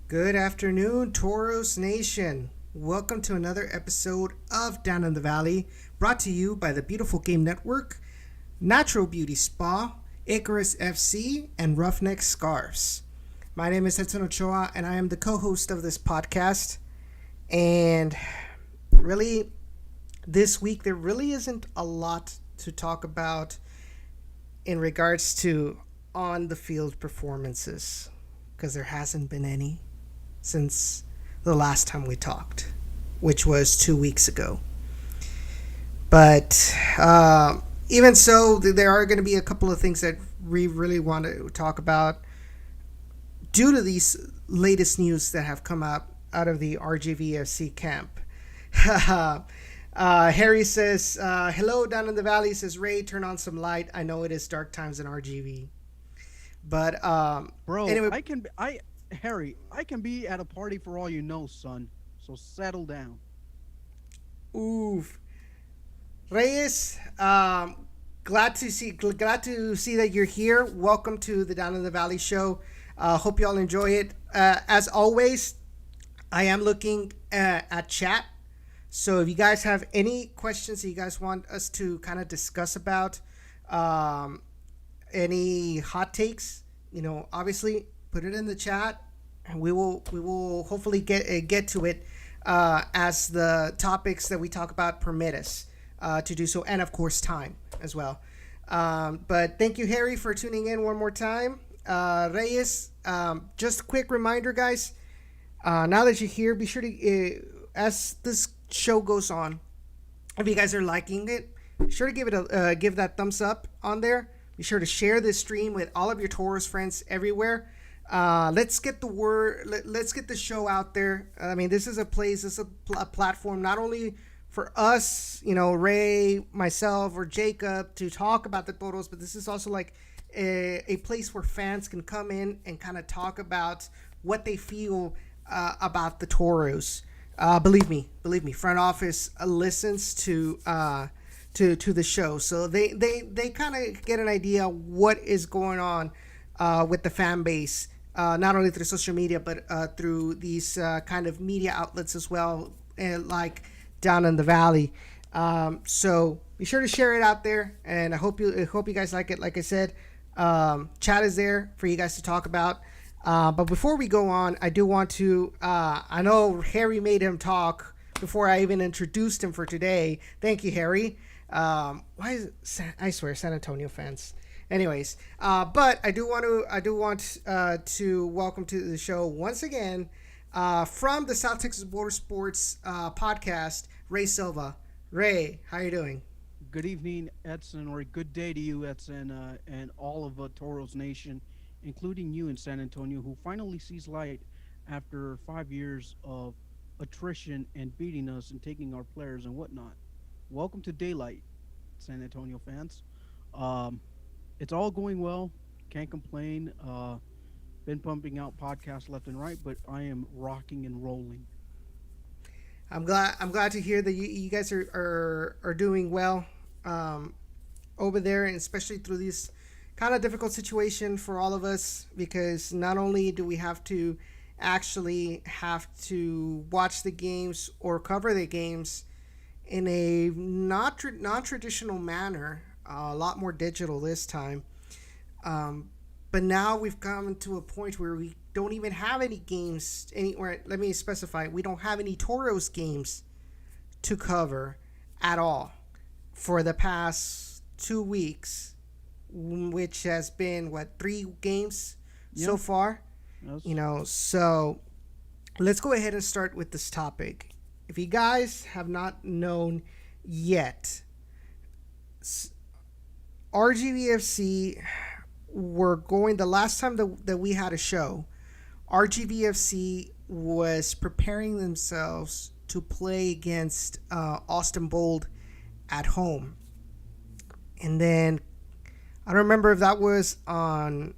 Good afternoon, Toros Nation. Welcome to another episode of Down in the Valley, brought to you by the Beautiful Game Network, Natural Beauty Spa, Icarus FC, and Roughneck Scarves. My name is Edson Ochoa, and I am the co-host of this podcast. And really, this week, there really isn't a lot to talk about in regards to on-the-field performances, because there hasn't been any since the last time we talked, which was 2 weeks ago. But even so, there are going to be a couple of things that we really want to talk about due to these latest news that have come out of the RGVFC camp. Harry says, hello down in the valley, says Ray, turn on some light. I know it is dark times in RGV. But Bro, anyway, Harry, I can be at a party for all you know, son. So settle down. oof. Reyes, glad to see that you're here. Welcome to the Down in the Valley show. Hope you all enjoy it. As always, I am looking at chat. So if you guys have any questions that you guys want us to kind of discuss about, any hot takes, obviously put it in the chat, and we will hopefully get to it as the topics that we talk about permit us to do so, and of course time as well. But thank you, Harry, for tuning in one more time. Reyes, just a quick reminder, guys. Now that you're here, be sure to, as this show goes on, if you guys are liking it, be sure to give that thumbs up on there. Be sure to share this stream with all of your Taurus friends everywhere. Let's get the word. Let's get the show out there. I mean, this is a platform not only for us, Ray, myself, or Jacob to talk about the Toros, but this is also like a place where fans can come in and kind of talk about what they feel about the Toros. Believe me, front office listens to the show, so they kind of get an idea what is going on with the fan base, not only through social media but through these kind of media outlets as well, like Down in the Valley. So be sure to share it out there, and I hope you guys like it. Like I said, chat is there for you guys to talk about. But before we go on, I do want to, I know Harry made him talk before I even introduced him for today. Thank you, Harry. I swear, San Antonio fans. Anyways, but I do want to welcome to the show once again, from the South Texas Border Sports podcast, Ray Silva. Ray, how you doing? Good evening, Edson, or good day to you, Edson, and all of Toros Nation, including you in San Antonio, who finally sees light after 5 years of attrition and beating us and taking our players and whatnot. Welcome to daylight, San Antonio fans. It's all going well. Can't complain. Been pumping out podcasts left and right, but I am rocking and rolling. I'm glad to hear that you guys are doing well over there, and especially through this kind of difficult situation for all of us, because not only do we have to watch the games or cover the games in a non-traditional manner, a lot more digital this time, but now we've come to a point where we don't even have any games anywhere. Let me specify, we don't have any Toros games to cover at all for the past 2 weeks, which has been 3 games so far. Yes. So let's go ahead and start with this topic. If you guys have not known yet, RGVFC the last time that we had a show, RGVFC was preparing themselves to play against Austin Bold at home. And then I don't remember if that was I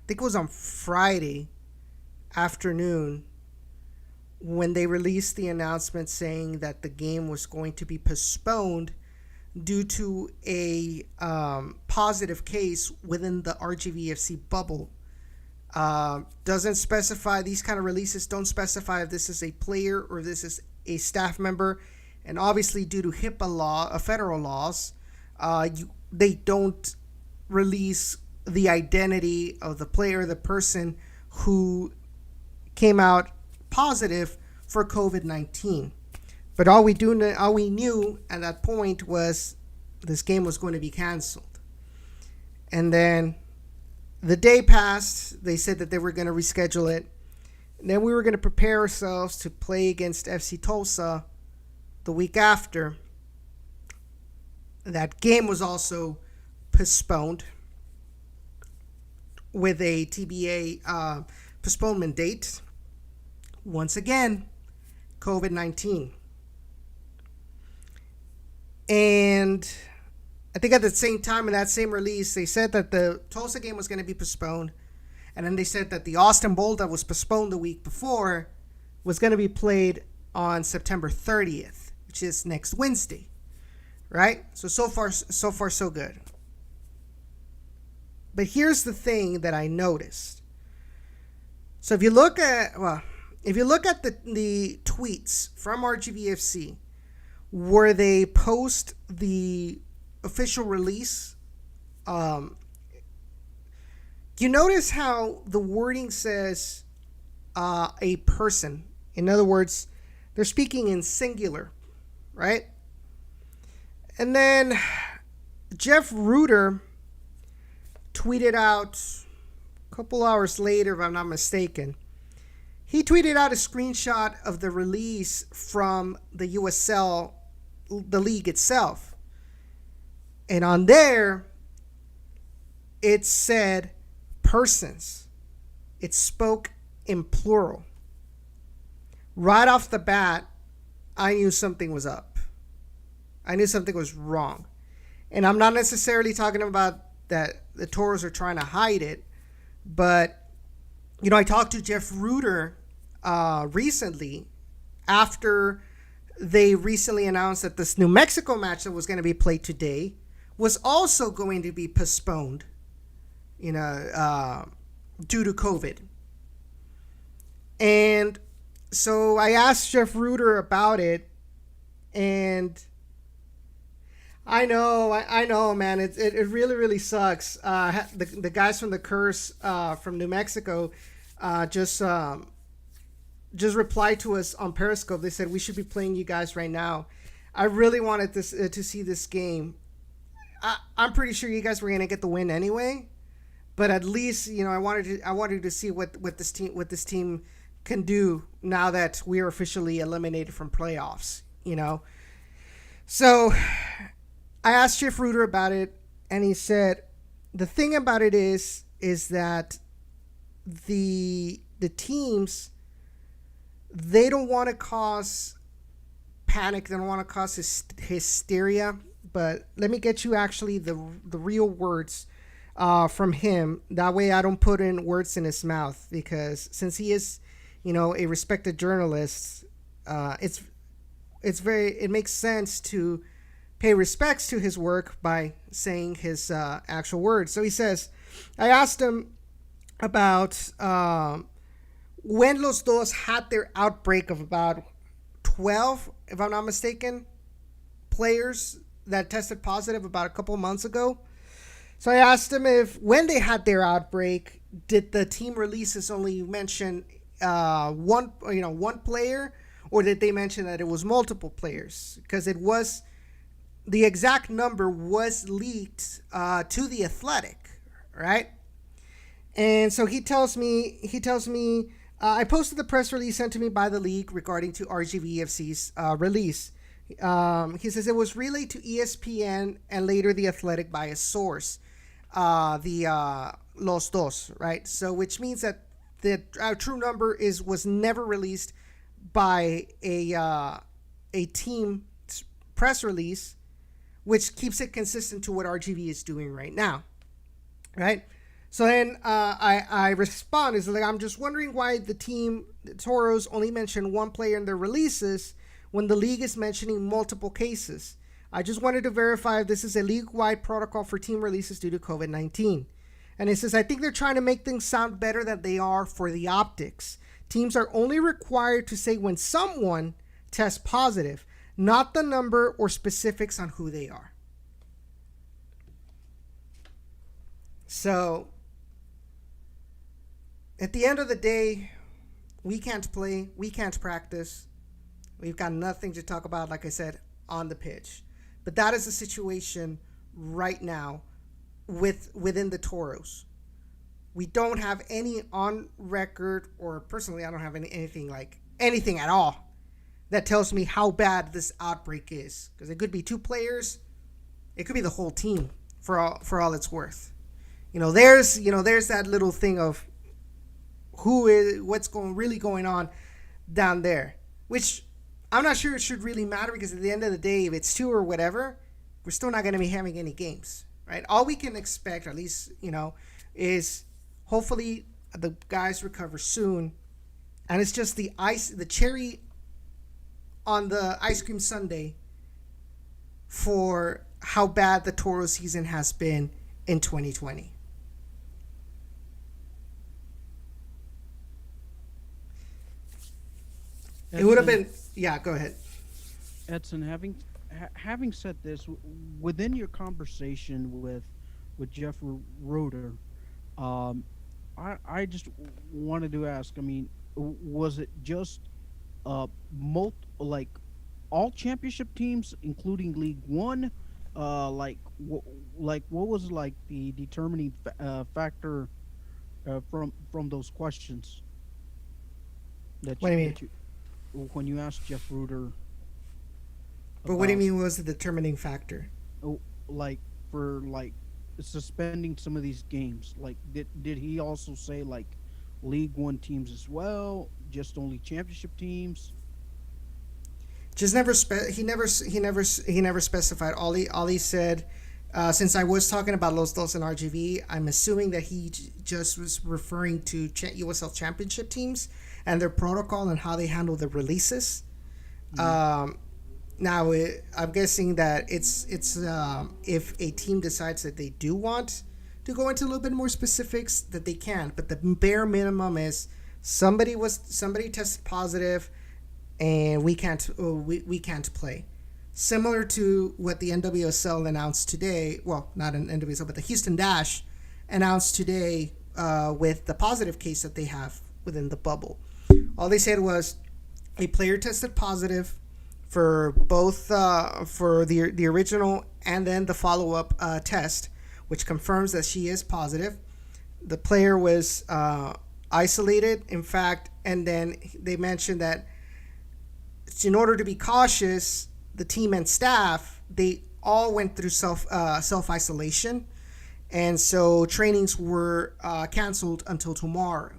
think it was on Friday afternoon when they released the announcement saying that the game was going to be postponed due to a positive case within the RGVFC bubble Doesn't specify, these kind of releases don't specify if this is a player or this is a staff member. And obviously, due to HIPAA law, federal laws, they don't release the identity of the player, the person who came out positive for COVID-19. But all we knew at that point was this game was going to be canceled. And then the day passed. They said that they were going to reschedule it. And then we were going to prepare ourselves to play against FC Tulsa the week after. That game was also postponed with a TBA postponement date. Once again, COVID-19. And I think at the same time, in that same release, they said that the Tulsa game was going to be postponed. And then they said that the Austin Bowl that was postponed the week before was going to be played on September 30th, which is next Wednesday. Right? So far, so good. But here's the thing that I noticed. So if you look at the tweets from RGVFC, where they post the official release, you notice how the wording says a person. In other words, they're speaking in singular, right? And then Jeff Reuter tweeted out a couple hours later, if I'm not mistaken. He tweeted out a screenshot of the release from the USL, the league itself. And on there, it said persons. It spoke in plural. Right off the bat, I knew something was up. I knew something was wrong. And I'm not necessarily talking about that the Toros are trying to hide it, but, you know, I talked to Jeff Reuter recently after they recently announced that this New Mexico match that was going to be played today was also going to be postponed, due to COVID. And so I asked Jeff Reuter about it, and I know, man. It really, really sucks. The guys from the Curse from New Mexico just replied to us on Periscope. They said we should be playing you guys right now. I really wanted this to see this game. I'm pretty sure you guys were gonna get the win anyway, but at least I wanted to see what this team can do now that we are officially eliminated from playoffs. So I asked Jeff Reuter about it, and he said the thing about it is that the teams, they don't want to cause panic, they don't want to cause hysteria. But let me get you actually the real words from him. That way I don't put in words in his mouth, because since he is, a respected journalist, it makes sense to pay respects to his work by saying his actual words. So he says, I asked him about when Los Dos had their outbreak of about 12, if I'm not mistaken, players that tested positive about a couple months ago. So I asked him if when they had their outbreak, did the team releases only mention one player, or did they mention that it was multiple players? Because the exact number was leaked to The Athletic, right? And so he tells me, I posted the press release sent to me by the league regarding to RGVFC's release. He says it was relayed to ESPN and later The Athletic by a source, the Los Dos, right? So which means that the true number was never released by a team press release, which keeps it consistent to what RGV is doing right now, right? So then I respond, is like, I'm just wondering why the Toros only mention one player in their releases when the league is mentioning multiple cases. I just wanted to verify if this is a league-wide protocol for team releases due to COVID-19. And it says, I think they're trying to make things sound better than they are for the optics. Teams are only required to say when someone tests positive, not the number or specifics on who they are. So, at the end of the day, we can't play, we can't practice. We've got nothing to talk about, like I said, on the pitch. But that is the situation right now within the Toros. We don't have any on record, or personally, I don't have anything at all that tells me how bad this outbreak is. Because it could be 2 players, it could be the whole team for all it's worth. There's that little thing of what's really going on down there, which I'm not sure it should really matter, because at the end of the day, if it's 2 or whatever, we're still not going to be having any games, right? All we can expect, at least, is hopefully the guys recover soon. And it's just the cherry on the ice cream sundae for how bad the Toro season has been in 2020. It would have been, yeah, go ahead. Edson, having said this, within your conversation with Jeff Roeder, um, I just wanted to ask. I mean, was it just like all championship teams, including League One? What was like the determining factor from those questions What do you mean? When you asked Jeff Ruder But what do you about mean was the determining factor? like for like suspending some of these games, like did he also say like League One teams as well, just only championship teams? Just he never specified. All he said, since I was talking about Los Dos and RGV, I'm assuming that he just was referring to USL Championship teams and their protocol and how they handle the releases. Mm-hmm. Now, I'm guessing that it's if a team decides that they do want to go into a little bit more specifics, that they can. But the bare minimum is somebody tested positive, and we can't play. Similar to what the NWSL announced today. Well, not an NWSL, but the Houston Dash announced today with the positive case that they have within the bubble. All they said was a player tested positive for both for the original and then the follow-up test, which confirms that she is positive. The player was isolated, in fact, and then they mentioned that in order to be cautious, the team and staff, they all went through self-isolation, and so trainings were canceled until tomorrow.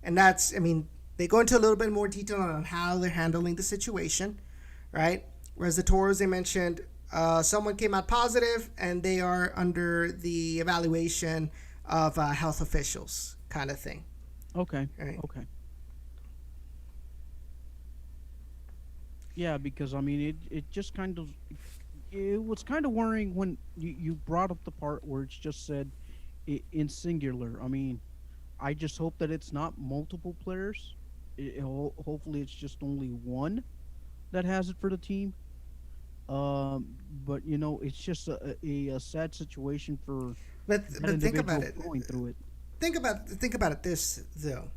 And that's, I mean, they go into a little bit more detail on how they're handling the situation, right? Whereas the Toros, they mentioned someone came out positive and they are under the evaluation of health officials, kind of thing. Okay. Right. Okay. Yeah, because I mean, it just kind of, it was kind of worrying when you brought up the part where it's just said in singular. I mean, I just hope that it's not multiple players. Hopefully, it's just only one that has it for the team. But it's just a sad situation for But that but think about individual it. going through it. Think about it this though.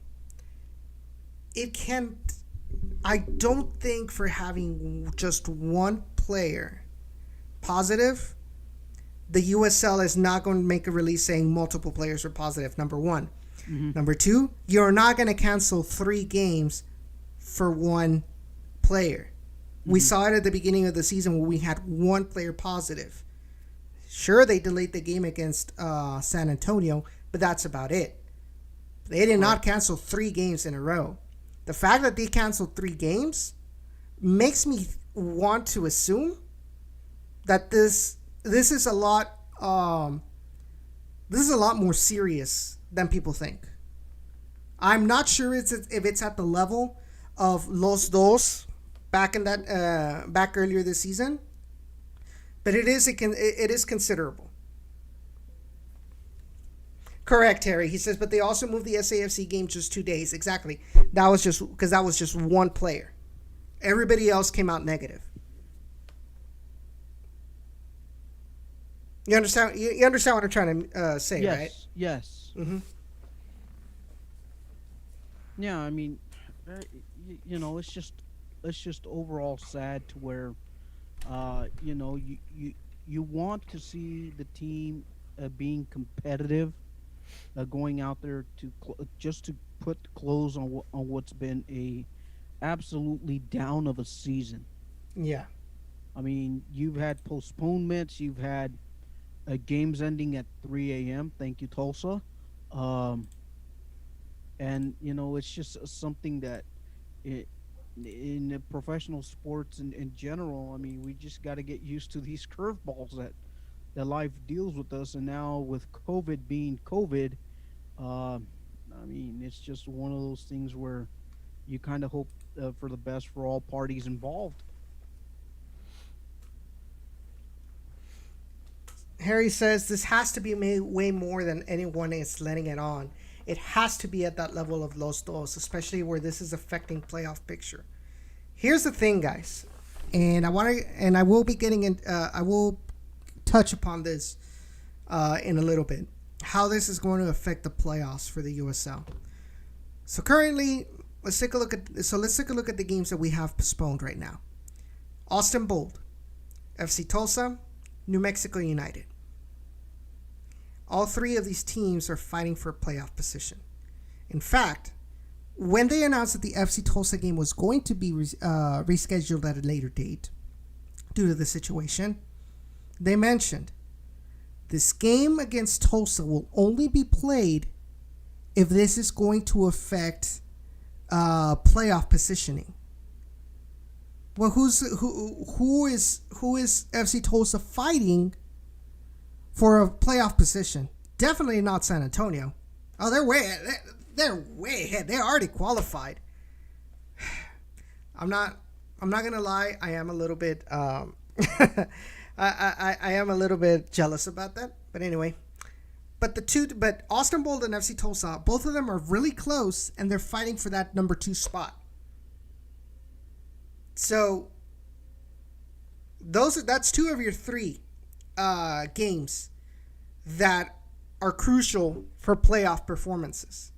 It can't. I don't think for having just one player positive, the USL is not going to make a release saying multiple players are positive. Number one. Hmm. Number two, you're not going to cancel 3 games for one player. We saw it at the beginning of the season where we had one player positive. Sure, they delayed the game against San Antonio, but that's about it. They did not cancel 3 games in a row. The fact that they canceled 3 games makes me want to assume that this is a lot more serious than people think. I'm not sure if it's at the level of Los Dos back earlier this season, but it is considerable. Correct, Terry. He says, but they also moved the SAFC game just 2 days. Exactly. That was just because that was just one player. Everybody else came out negative. You understand? You understand what I'm trying to say, right? Yes, yes. Mm-hmm. Yeah, I mean, it's just overall sad to where, you want to see the team being competitive, going out there to just to put close on on what's been a absolutely down of a season. Yeah. I mean, you've had postponements, you've had games ending at 3 a.m. Thank you, Tulsa. Um, and it's just something that it, in the professional sports in general, I mean, we just got to get used to these curveballs that life deals with us. And now with COVID being COVID, um, I mean, it's just one of those things where you kind of hope for the best for all parties involved. Harry says this has to be made way more than anyone is letting it on. It has to be at that level of Los Dos, especially where this is affecting playoff picture. Here's the thing, guys, and I will be getting in. I will touch upon this in a little bit. How this is going to affect the playoffs for the USL. So currently, let's take a look at. So let's take a look at the games that we have postponed right now. Austin Bold, FC Tulsa, New Mexico United. All three of these teams are fighting for a playoff position. In fact, when they announced that the FC Tulsa game was going to be rescheduled at a later date due to the situation, they mentioned this game against Tulsa will only be played if this is going to affect playoff positioning. Well, who is FC Tulsa fighting for a playoff position? Definitely not San Antonio. Oh, they're way ahead. They're already qualified. I'm not gonna lie. I am a little bit I am a little bit jealous about that. But anyway, but Austin Bold and FC Tulsa, both of them are really close, and they're fighting for that number 2 spot. So that's 2 of your 3 games that are crucial for playoff performances.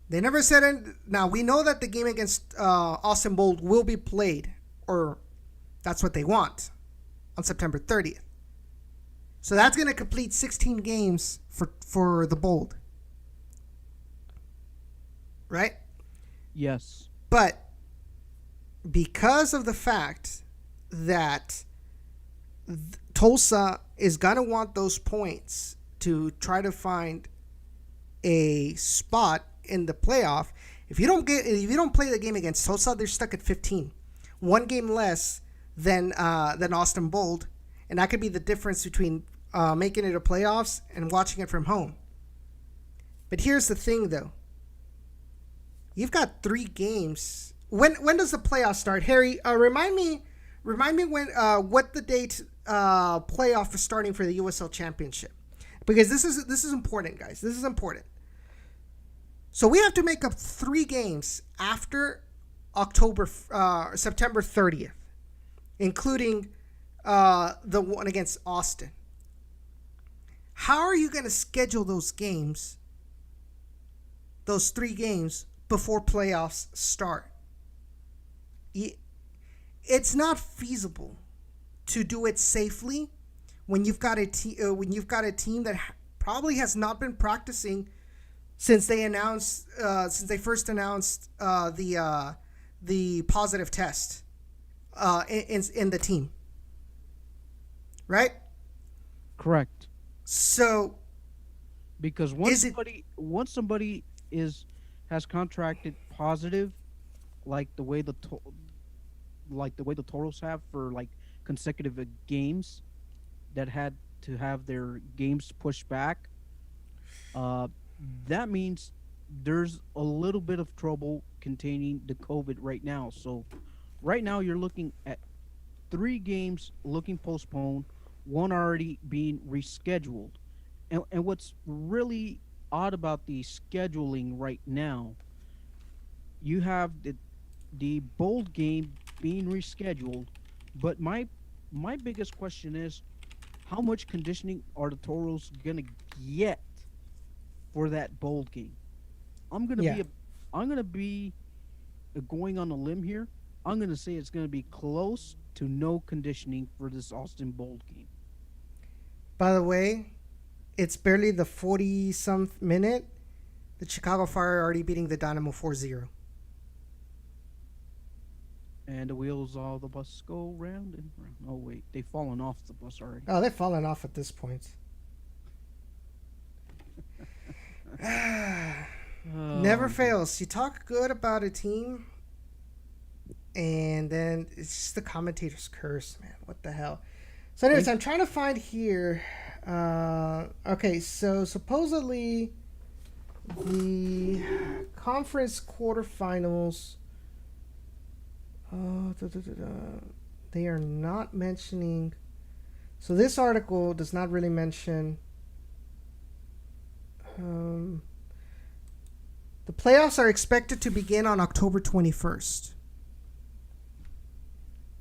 They never said it. Now we know that the game against Austin Bold will be played, or that's what they want, on September 30th. So that's going to complete 16 games for the Bold, right? Yes. But because of the fact that Tulsa is going to want those points to try to find a spot in the playoff, if you don't play the game against Tulsa, they're stuck at 15, 1 game less than Austin Bold, and that could be the difference between making it a playoffs and watching it from home. But here's the thing, though. You've got 3 games. When does the playoff start, Harry? Remind me when what the date playoff is starting for the USL Championship, because this is important, guys. This is important. So we have to make up 3 games after September 30th, including the one against Austin. How are you going to schedule those games, those 3 games, before playoffs start? It's not feasible to do it safely when you've got a team that probably has not been practicing since they first announced the positive test in the team, right? Correct. So Because once somebody has contracted positive, like the way the Toros have for like consecutive games that had to have their games pushed back, uh, that means there's a little bit of trouble containing the COVID right now. So right now you're looking at 3 games looking postponed, one already being rescheduled. And what's really odd about the scheduling right now, you have the bold game being rescheduled, but my biggest question is how much conditioning are the Toros gonna get for that bold game? I'm gonna Yeah. be a I'm gonna be going on a limb here. I'm gonna say it's gonna be close to no conditioning for this Austin Bold game. By the way, it's barely the 40 some minute. The Chicago Fire are already beating the Dynamo 4-0. And the wheels of the bus go round and round. Oh wait, they've fallen off the bus already. Oh, they're falling off at this point. Never Oh dear. fails. You talk good about a team, and then it's just the commentator's curse, man. What the hell? So, anyways, And I'm trying to find here. Okay, so supposedly the conference quarterfinals. They are not mentioning. So this article does not really mention. Um, the playoffs are expected to begin on October 21st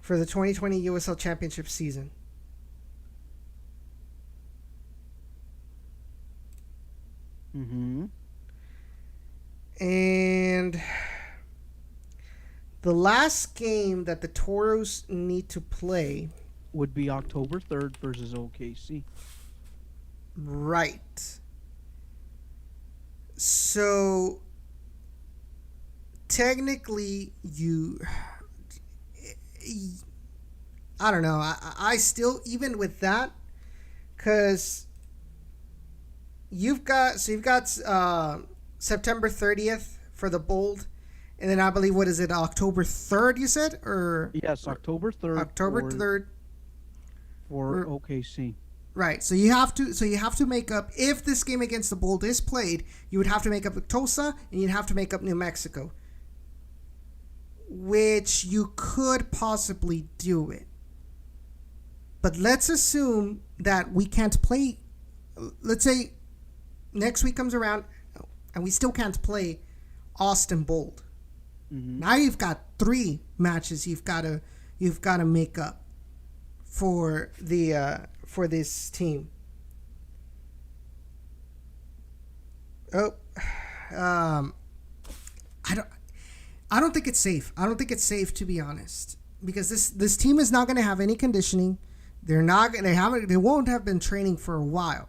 for the 2020 USL Championship season. mm-hmm. And the last game that the Toros need to play, Would be October 3rd versus OKC. right. So technically, I don't know. I still, even with that, because you've got September 30th for the Bold, and then I believe, what is it, October 3rd? You said, Yes, or October 3rd October 3rd. for OKC. Right. So you have to make up, if this game against the Bold is played, you would have to make up Tulsa and you'd have to make up New Mexico, which you could possibly do it. But let's assume that we can't play. Let's say next week comes around and we still can't play Austin Bold. Mm-hmm. Now you've got 3 matches you've got to make up for for this team. Oh, um, I don't think it's safe. I don't think it's safe, to be honest, because this team is not going to have any conditioning. They're not. They won't have been training for a while.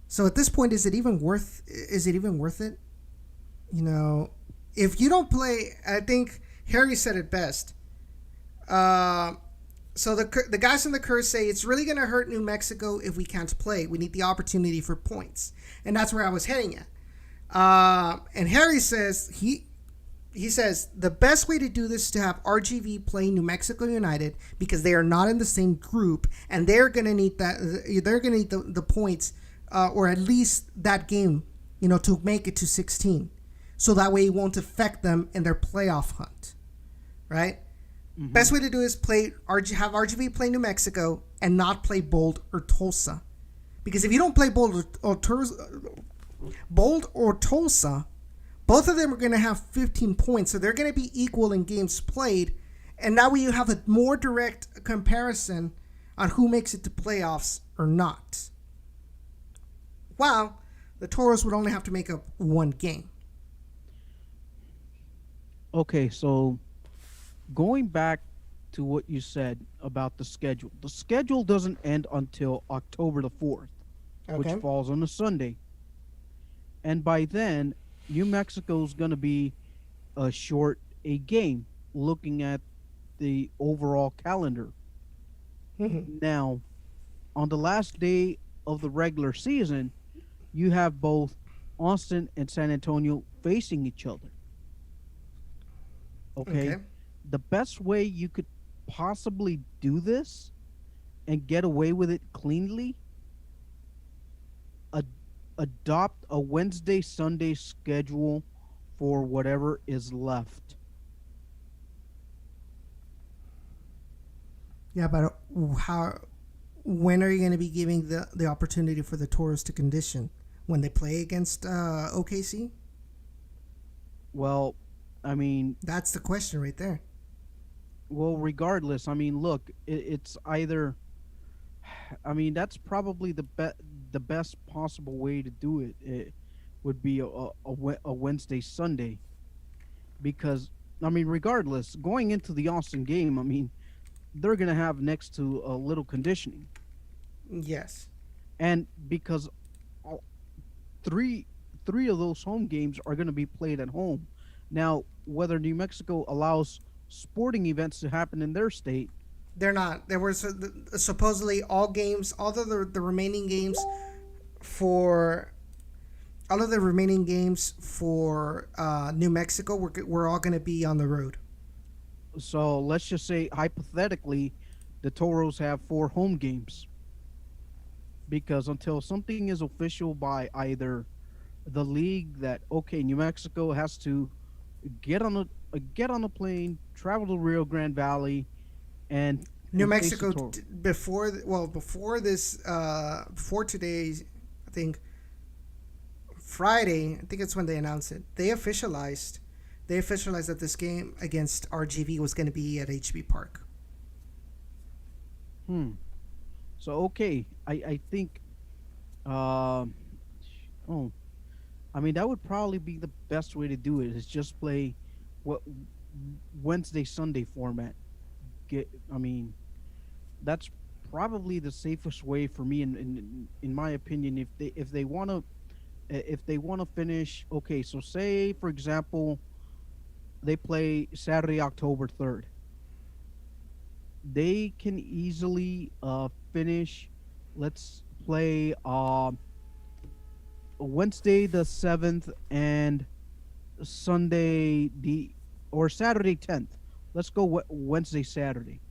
So at this point, is it even worth? Is it even worth it? You know, if you don't play, I think Harry said it best. So the guys in the curse say it's really going to hurt New Mexico if we can't play. We need the opportunity for points, and that's where I was heading at. And Harry says he says the best way to do this is to have RGV play New Mexico United, because they are not in the same group, and they're going to need that. They're going to need the points, or at least that game, to make it to 16, so that way it won't affect them in their playoff hunt, right? Mm-hmm. Best way to do is have RGV play New Mexico and not play Bold or Tulsa, because if you don't play Bold or Tulsa, both of them are going to have 15 points, so they're going to be equal in games played, and now you have a more direct comparison on who makes it to playoffs or not. While the Toros would only have to make up 1 game. Okay, so going back to what you said about the schedule doesn't end until October the 4th, which Okay. falls on a Sunday. And by then, New Mexico's going to be a game looking at the overall calendar. Mm-hmm. Now, on the last day of the regular season, you have both Austin and San Antonio facing each other. Okay? Okay. The best way you could possibly do this and get away with it cleanly, ad- adopt a Wednesday Sunday schedule for whatever is left. Yeah, but When are you going to be giving the opportunity for the Toros to condition when they play against OKC? Well, I mean, That's the question right there. regardless, I mean, look, it's either, I mean, that's probably the best possible way to do it. It would be a Wednesday Sunday because I mean, regardless, going into the Austin game, I mean, they're gonna have next to a little conditioning, Yes. and because all, three three of those home games are gonna be played at home. Now, whether New Mexico allows sporting events to happen in their state, They're not. There was supposedly all games, all of the remaining games for all of the remaining games for New Mexico we're all going to be on the road. so let's just say hypothetically, the Toros have four home games because until something is official by either the league that okay, New Mexico has to get on a plane, travel to Rio Grande Valley, and New face the Mexico Toro. before this before today, I think Friday, I think it's when they announced it. They officialized that this game against RGV was going to be at HB Park. Hmm. So okay, I think um oh I mean that would probably be the best way to do it is just play what Wednesday Sunday format. Get I mean that's probably the safest way for me in my opinion if they want to finish okay so say for example they play Saturday October 3rd, they can easily finish let's play Wednesday the 7th and Sunday the or Saturday 10th. Let's go Wednesday Saturday.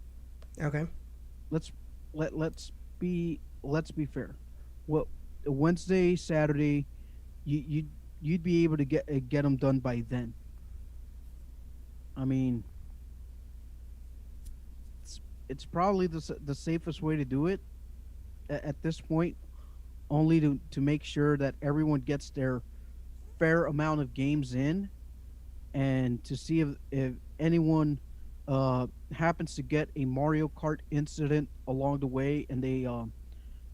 Okay. Let's let's be fair. Well, Wednesday Saturday you you'd be able to get them done by then. I mean, it's probably the safest way to do it at this point, only to make sure that everyone gets their fair amount of games in, and to see if anyone happens to get a Mario Kart incident along the way and they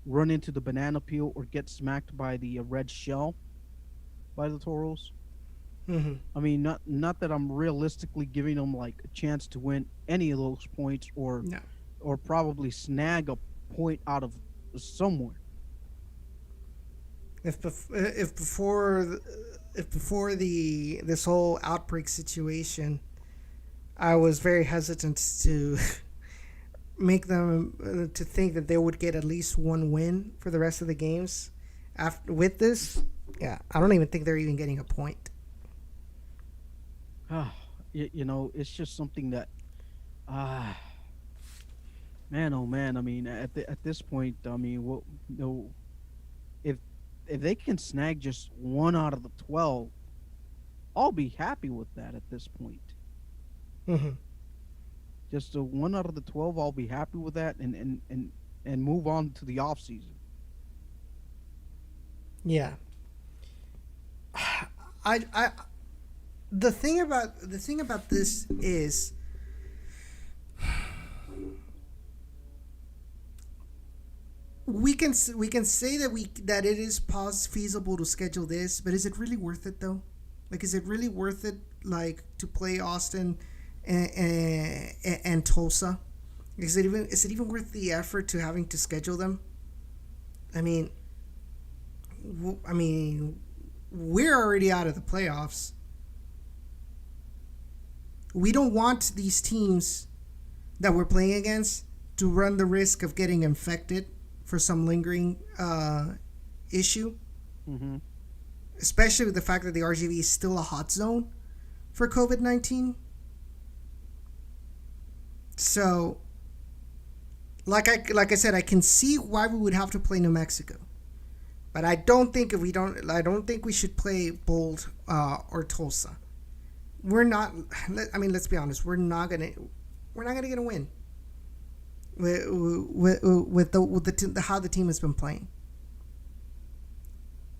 run into the banana peel or get smacked by the red shell by the Toros. Mm-hmm. I mean, not that I'm realistically giving them like a chance to win any of those points No. or probably snag a point out of somewhere. If before the this whole outbreak situation, I was very hesitant to make them to think that they would get at least one win for the rest of the games. After with this, yeah, I don't even think they're even getting a point. You know, it's just something that ah man oh man. I mean, at this point, I mean, what no if if they can snag just one out of the 12, I'll be happy with that at this point. Mm-hmm. Just a one out of the 12, I'll be happy with that and move on to the off season. Yeah, I the thing about this is we can say that it is feasible to schedule this, but is it really worth it though? Like, is it really worth it? Like to play Austin and Tulsa? Is it even worth the effort to having to schedule them? I mean, I mean, we're already out of the playoffs. We don't want these teams that we're playing against to run the risk of getting infected for some lingering issue, Hmm. especially with the fact that the RGV is still a hot zone for COVID-19. So, like I said, I can see why we would have to play New Mexico, but I don't think we should play Bold or Tulsa. We're not. I mean, let's be honest. We're not gonna get a win. how the team has been playing.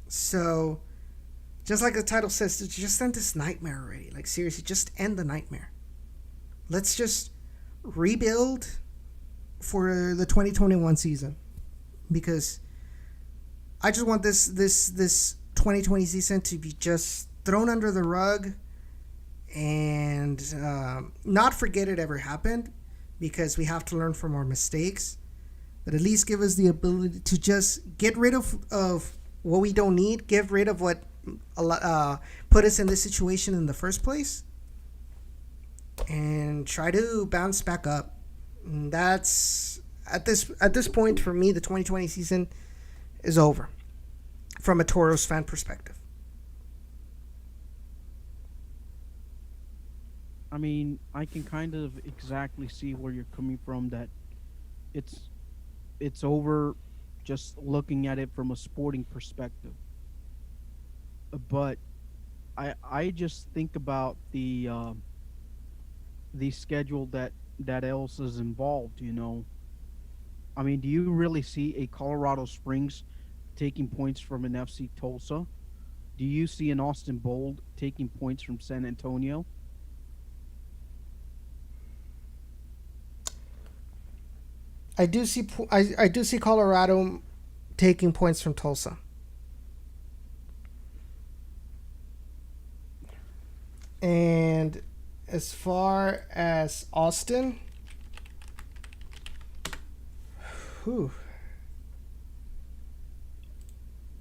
So, just like the title says, just end this nightmare already. Like, seriously, just end the nightmare. Let's just rebuild for the 2021 season, because I just want this 2020 season to be just thrown under the rug and not forget it ever happened, because we have to learn from our mistakes, but at least give us the ability to just get rid of what we don't need, get rid of what put us in this situation in the first place, and try to bounce back up. And that's at this point for me, the 2020 season is over from a Toros fan perspective. I mean, I can kind of exactly see where you're coming from. That it's it's over, just looking at it from a sporting perspective. But I just think about the schedule that else is involved. I mean, do you really see a Colorado Springs taking points from an FC Tulsa? Do you see an Austin Bold taking points from San Antonio? I do see Colorado taking points from Tulsa. And as far as Austin, whew,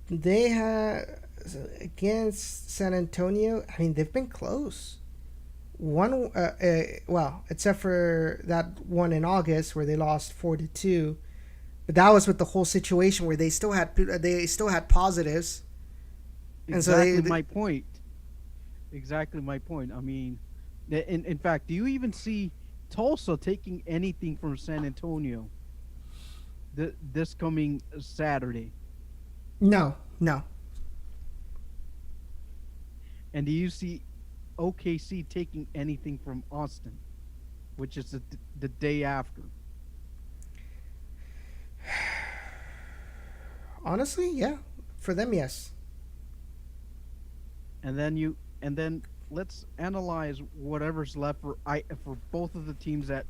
they have against San Antonio. I mean, they've been close. One, well, except for that one in August where they lost 4-2, but that was with the whole situation where they still had positives, and so Exactly my point. Exactly my point. I mean, in fact, do you even see Tulsa taking anything from San Antonio this coming Saturday? no, no. And do you see OKC taking anything from Austin, which is the day after? Honestly, yeah, for them, yes. And then let's analyze whatever's left for both of the teams. That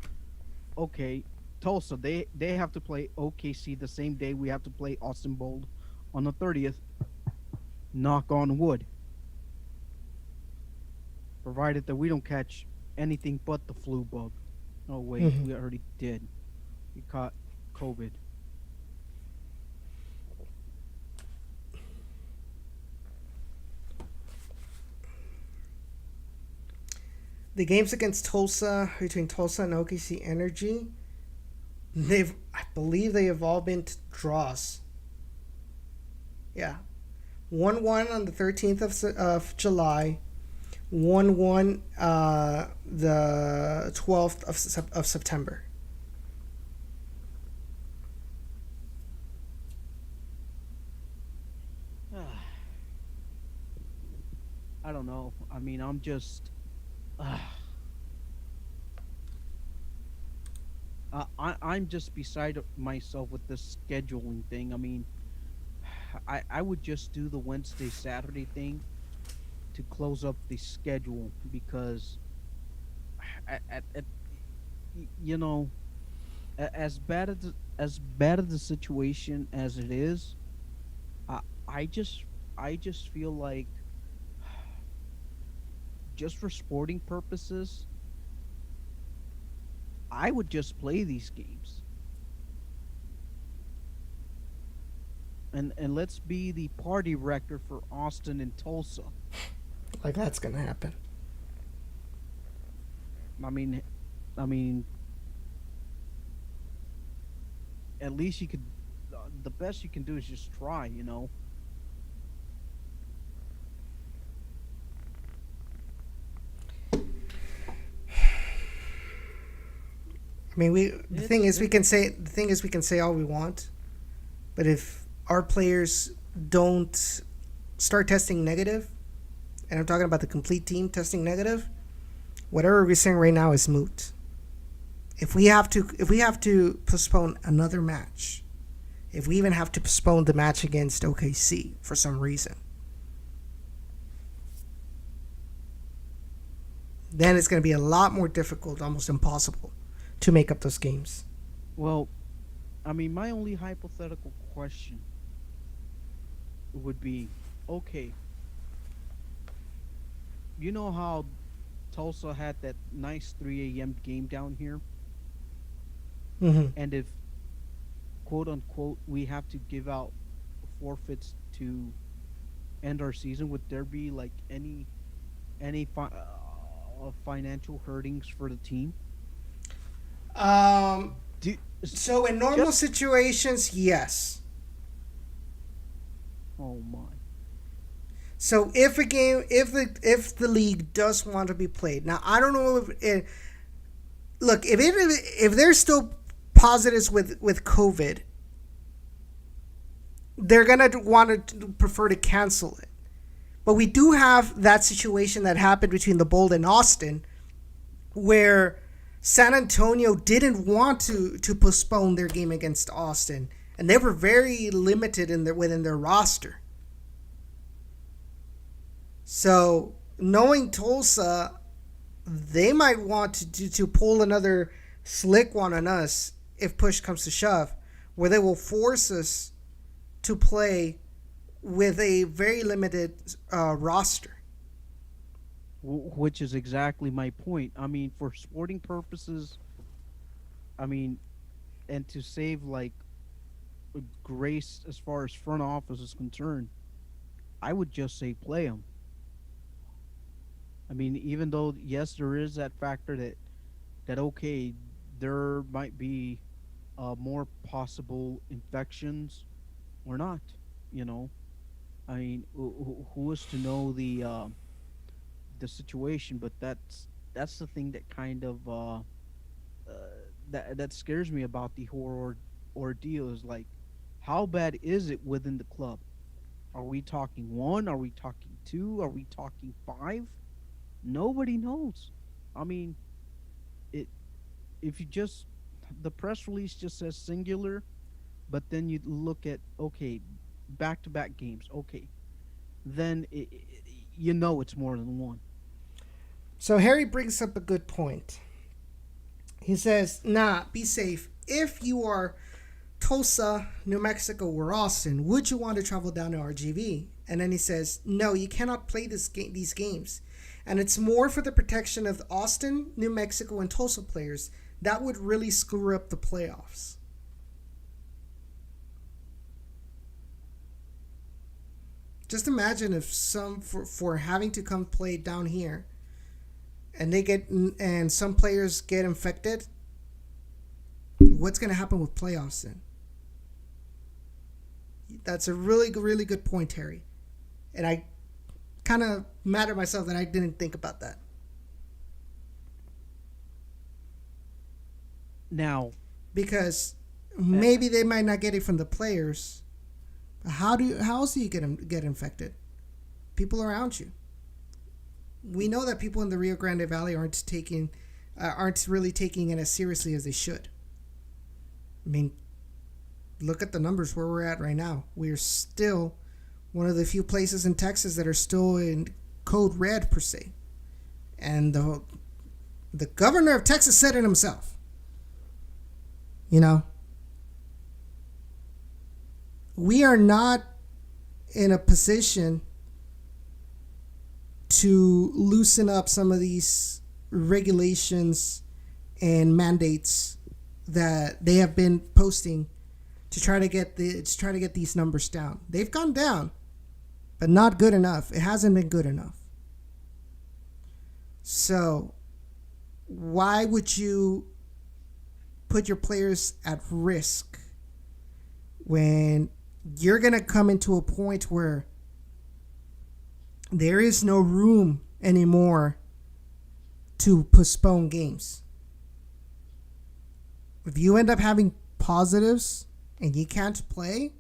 okay, Tulsa, they have to play OKC the same day we have to play Austin Bold on the 30th. Knock on wood, provided that we don't catch anything but the flu bug. No, wait, Hmm. we already did. We caught COVID. The games against Tulsa, between Tulsa and OKC Energy, I believe they have all been draws. Yeah, 1-1 on the 13th of July, 1-1 the 12th of September. I don't know. I mean, I'm just. Uh, I'm just beside myself with this scheduling thing. I mean, I would just do the Wednesday Saturday thing to close up the schedule, because at you know, as bad as the situation as it is, I I just I just feel like, just for sporting purposes, I would just play these games, and let's be the party wrecker for Austin and Tulsa. Like that's gonna happen. I mean, I mean, at least you could. The best you can do is just try. I mean, the thing It's is we it, can say all we want, but if our players don't start testing negative, and I'm talking about the complete team testing negative, whatever we're saying right now is moot. If we have to postpone another match, if we even have to postpone the match against OKC for some reason, then it's going to be a lot more difficult, almost impossible, to make up those games. Well, I mean, my only hypothetical question would be, okay, you know how Tulsa had that nice 3 a.m. game down here, Mm-hmm. and if quote unquote we have to give out forfeits to end our season, would there be like any financial hurtings for the team? Um, Do, so in normal just situations, yes. oh my. So if the league does want to be played, now I don't know if it, look if there's still positives with COVID, they're gonna want to prefer to cancel it. But we do have that situation that happened between the Bold and Austin, where San Antonio didn't want to postpone their game against Austin, and they were very limited within their roster. So knowing Tulsa, they might want to pull another slick one on us if push comes to shove, where they will force us to play with a very limited roster. Which is exactly my point. I mean, for sporting purposes, I mean, and to save like grace as far as front office is concerned, I would just say play them. I mean, even though yes, there is that factor that okay, there might be more possible infections or not. You know, I mean, who is to know the situation? But that's the thing that kind of that scares me about the horror ordeal is like, how bad is it within the club? Are we talking one? Are we talking two? Are we talking five? Nobody knows. I mean, it if you just the press release just says singular, but then you look at okay, back to back games. Okay, then you know it's more than one. So Harry brings up a good point. He says, "Nah, be safe. If you are Tulsa, New Mexico, or Austin, would you want to travel down to RGV?" And then he says, "No, you cannot play these games. And it's more for the protection of Austin, New Mexico, and Tulsa players. That would really screw up the playoffs." Just imagine if for having to come play down here, and some players get infected. What's going to happen with playoffs then? That's a really good point, Harry. And I kind of mad at myself that I didn't think about that. Now, Because uh, maybe they might not get it from the players. But how else do you get infected? People around you. We know that people in the Rio Grande Valley aren't really taking it as seriously as they should. I mean, look at the numbers where we're at right now. We're still one of the few places in Texas that are still in code red per se. And the governor of Texas said it himself. You know, we are not in a position to loosen up some of these regulations and mandates that they have been posting to try to get these numbers down. They've gone down, but not good enough. It hasn't been good enough. So why would you put your players at risk when you're going to come into a point where there is no room anymore to postpone games? If you end up having positives and you can't play,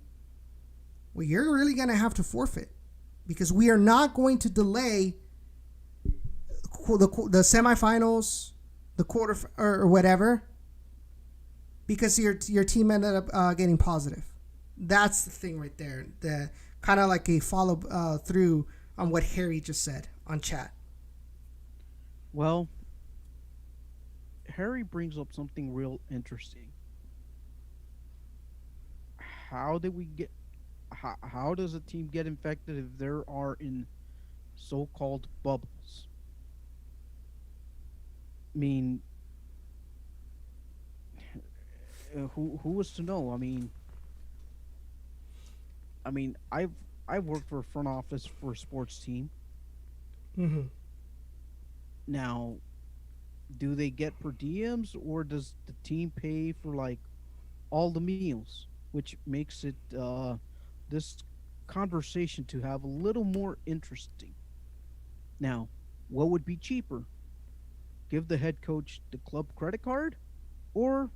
well, you're really going to have to forfeit, because we are not going to delay the semifinals, the quarter or whatever, because your team ended up getting positive. That's the thing right there. The kind of like a follow through on what Harry just said on chat. Well, Harry brings up something real interesting. How did we get? How does a team get infected if there are in so-called bubbles? I mean, who was to know? I mean, I've worked for a front office for a sports team. Mm-hmm. Now, do they get per diems or does the team pay for like all the meals, which makes it this conversation to have a little more interesting. Now, what would be cheaper? Give the head coach the club credit card, or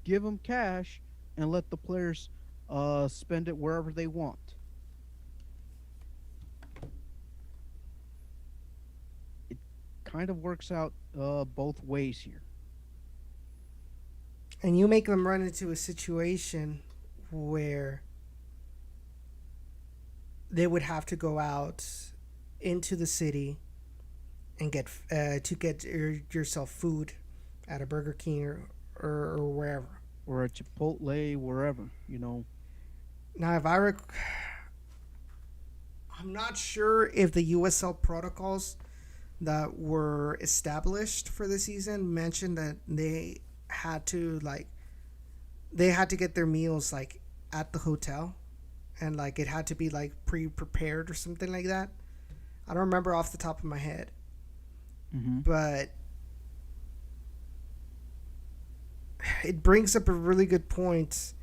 give them cash and let the players spend it wherever they want? It kind of works out both ways here. And you make them run into a situation where they would have to go out into the city and get yourself food at a Burger King or wherever. Or a Chipotle, wherever, Now, I'm not sure if the USL protocols that were established for the season mentioned that had to like they had to get their meals like at the hotel, and like it had to be like pre-prepared or something like that. I don't remember off the top of my head, Mm-hmm. but it brings up a really good point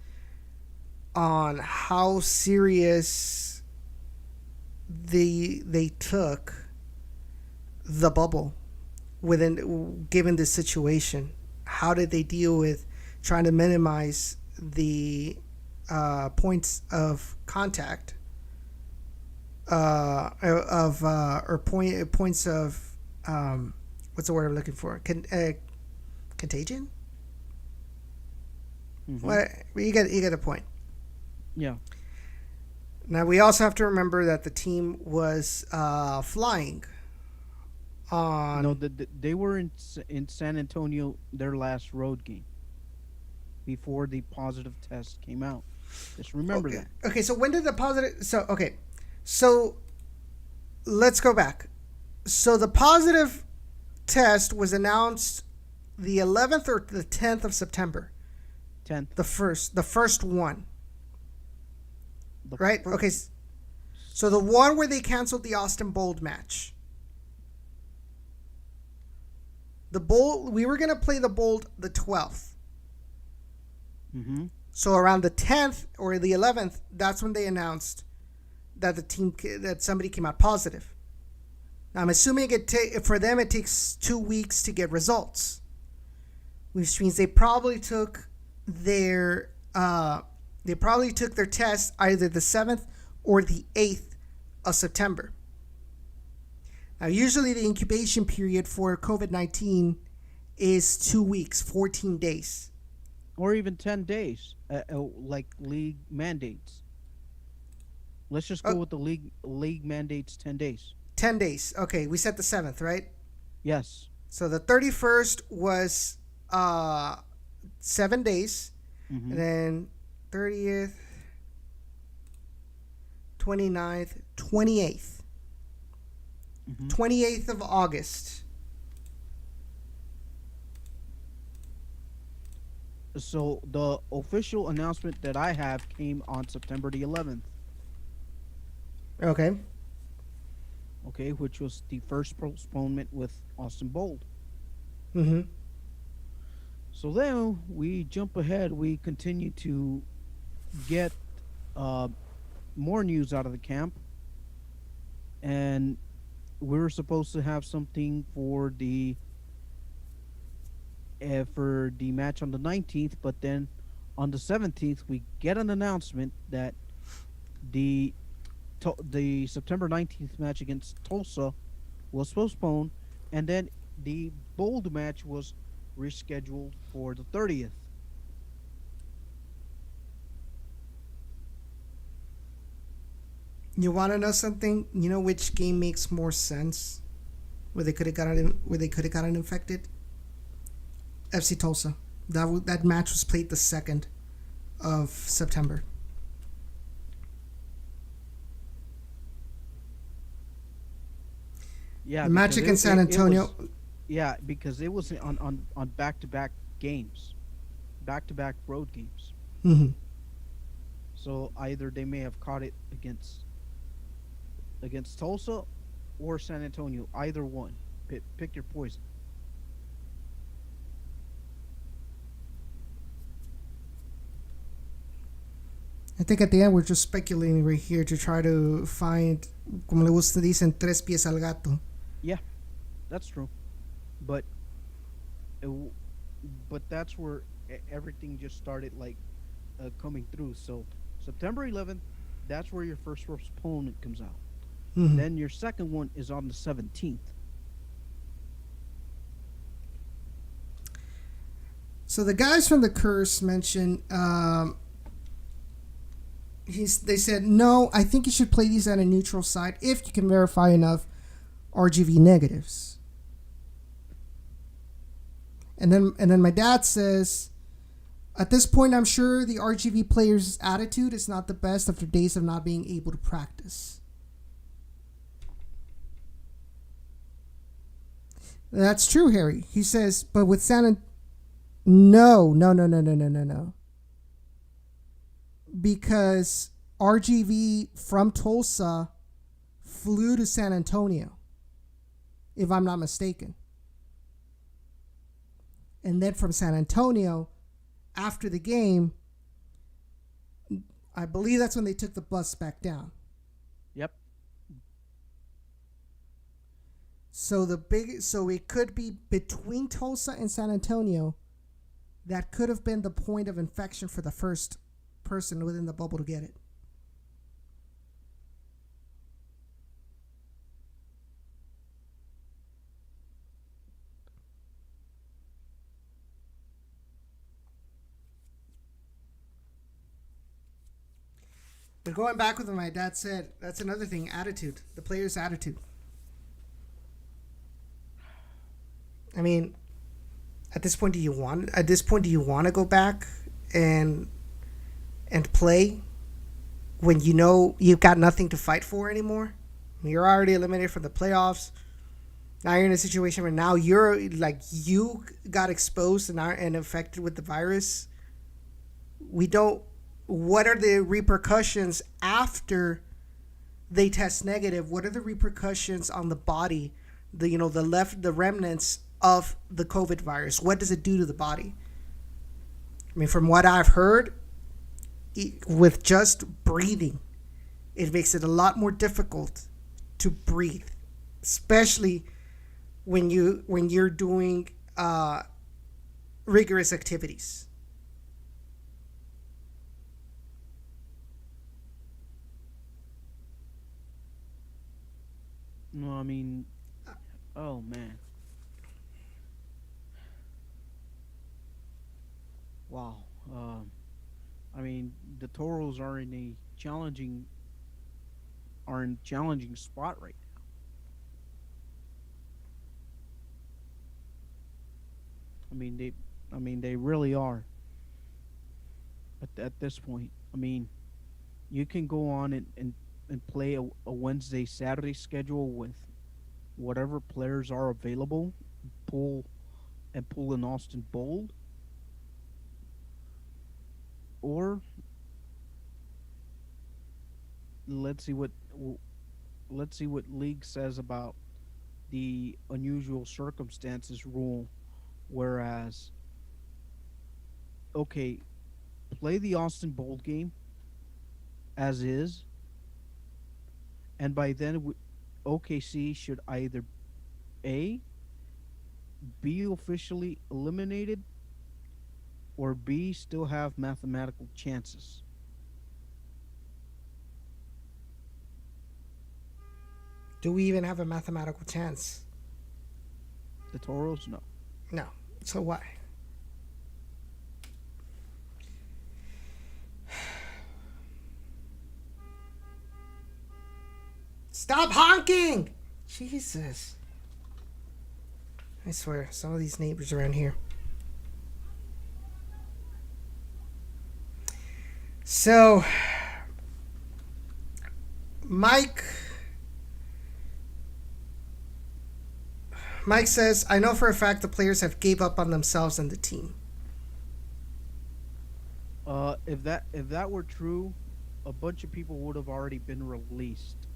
on how serious they took the bubble within given this situation. How did they deal with trying to minimize the points of contact points of what's the word I'm looking for? Contagion. Mm-hmm. What you get a point. Yeah. Now we also have to remember that the team was flying on. No, they were in San Antonio their last road game before the positive test came out. Just remember Okay. that. Okay. So when did the positive? So okay. So let's go back. So the positive test was announced the 11th or the 10th of September. 10th. The first one. The Right? fir- Okay. So the one where they canceled the Austin Bold match. The Bold, we were going to play the Bold the 12th. Mm-hmm. So around the 10th or the 11th, that's when they announced that that somebody came out positive. Now I'm assuming for them it takes 2 weeks to get results, which means they probably took their test either the 7th or the 8th of September. Now usually the incubation period for COVID-19 is 2 weeks, 14 days. Or even 10 days, like league mandates. Let's just go with the league mandates 10 days. 10 days. Okay, we set the 7th, right? Yes. So the 31st was 7 days. Mm-hmm. And then 30th, 29th, 28th. Mm-hmm. 28th of August. So the official announcement that I have came on September the 11th. Okay. Okay, which was the first postponement with Austin Bold. Mm-hmm. So then we jump ahead. We continue to get uh, more news out of the camp, and we're supposed to have something for the match on the 19th. But then on the 17th, we get an announcement that the September 19th match against Tulsa was postponed, and then the Bold match was rescheduled for the 30th. You want to know something? You know which game makes more sense? Where they could have gotten infected? FC Tulsa. That match was played the 2nd of September. Yeah, The because Magic in San it Antonio. was yeah because it was on back to back games, back to back road games. Mhm. So either they may have caught it against Tulsa or San Antonio. Either one. Pick your poison. I think at the end we're just speculating right here to try to find, como le gusta dicen, tres pies al gato. Yeah, that's true. But it, but that's where everything just started like coming through. So September 11th, that's where your first opponent comes out. Mhm. Then your second one is on the 17th. So the guys from the Curse mentioned, they said, no, I think you should play these at a neutral site if you can verify enough RGV negatives. And then my dad says, at this point, I'm sure the RGV players' attitude is not the best after days of not being able to practice. That's true, Harry. He says, but with no. Because RGV from Tulsa flew to San Antonio, if I'm not mistaken. And then from San Antonio, after the game, I believe that's when they took the bus back down. Yep. So it could be between Tulsa and San Antonio. That could have been the point of infection for the first person within the bubble to get it. But going back with what my dad said, that's another thing, attitude. The player's attitude. I mean, at this point do you want to go back and play when you know you've got nothing to fight for anymore? I mean, you're already eliminated from the playoffs. Now you're in a situation where now you're like, you got exposed and infected with the virus. What are the repercussions after they test negative? What are the repercussions on the body? The remnants of the COVID virus. What does it do to the body? I mean, from what I've heard, with just breathing, it makes it a lot more difficult to breathe, especially when you're doing rigorous activities. No, I mean, oh man, wow. I mean, the Toros are in challenging spot right now. I mean they really are at this point. I mean, you can go on and play a Wednesday Saturday schedule with whatever players are available, pull pull an Austin Bold, or let's see what let's see what league says about the unusual circumstances rule. Whereas, okay, play the Austin Bold game as is, and by then OKC should either A, be officially eliminated, or B, still have mathematical chances. Do we even have a mathematical chance? The Toros, no. No. So why? Stop honking! Jesus. I swear, some of these neighbors around here. So, Mike says, I know for a fact the players have gave up on themselves and the team. If that were true, a bunch of people would have already been released.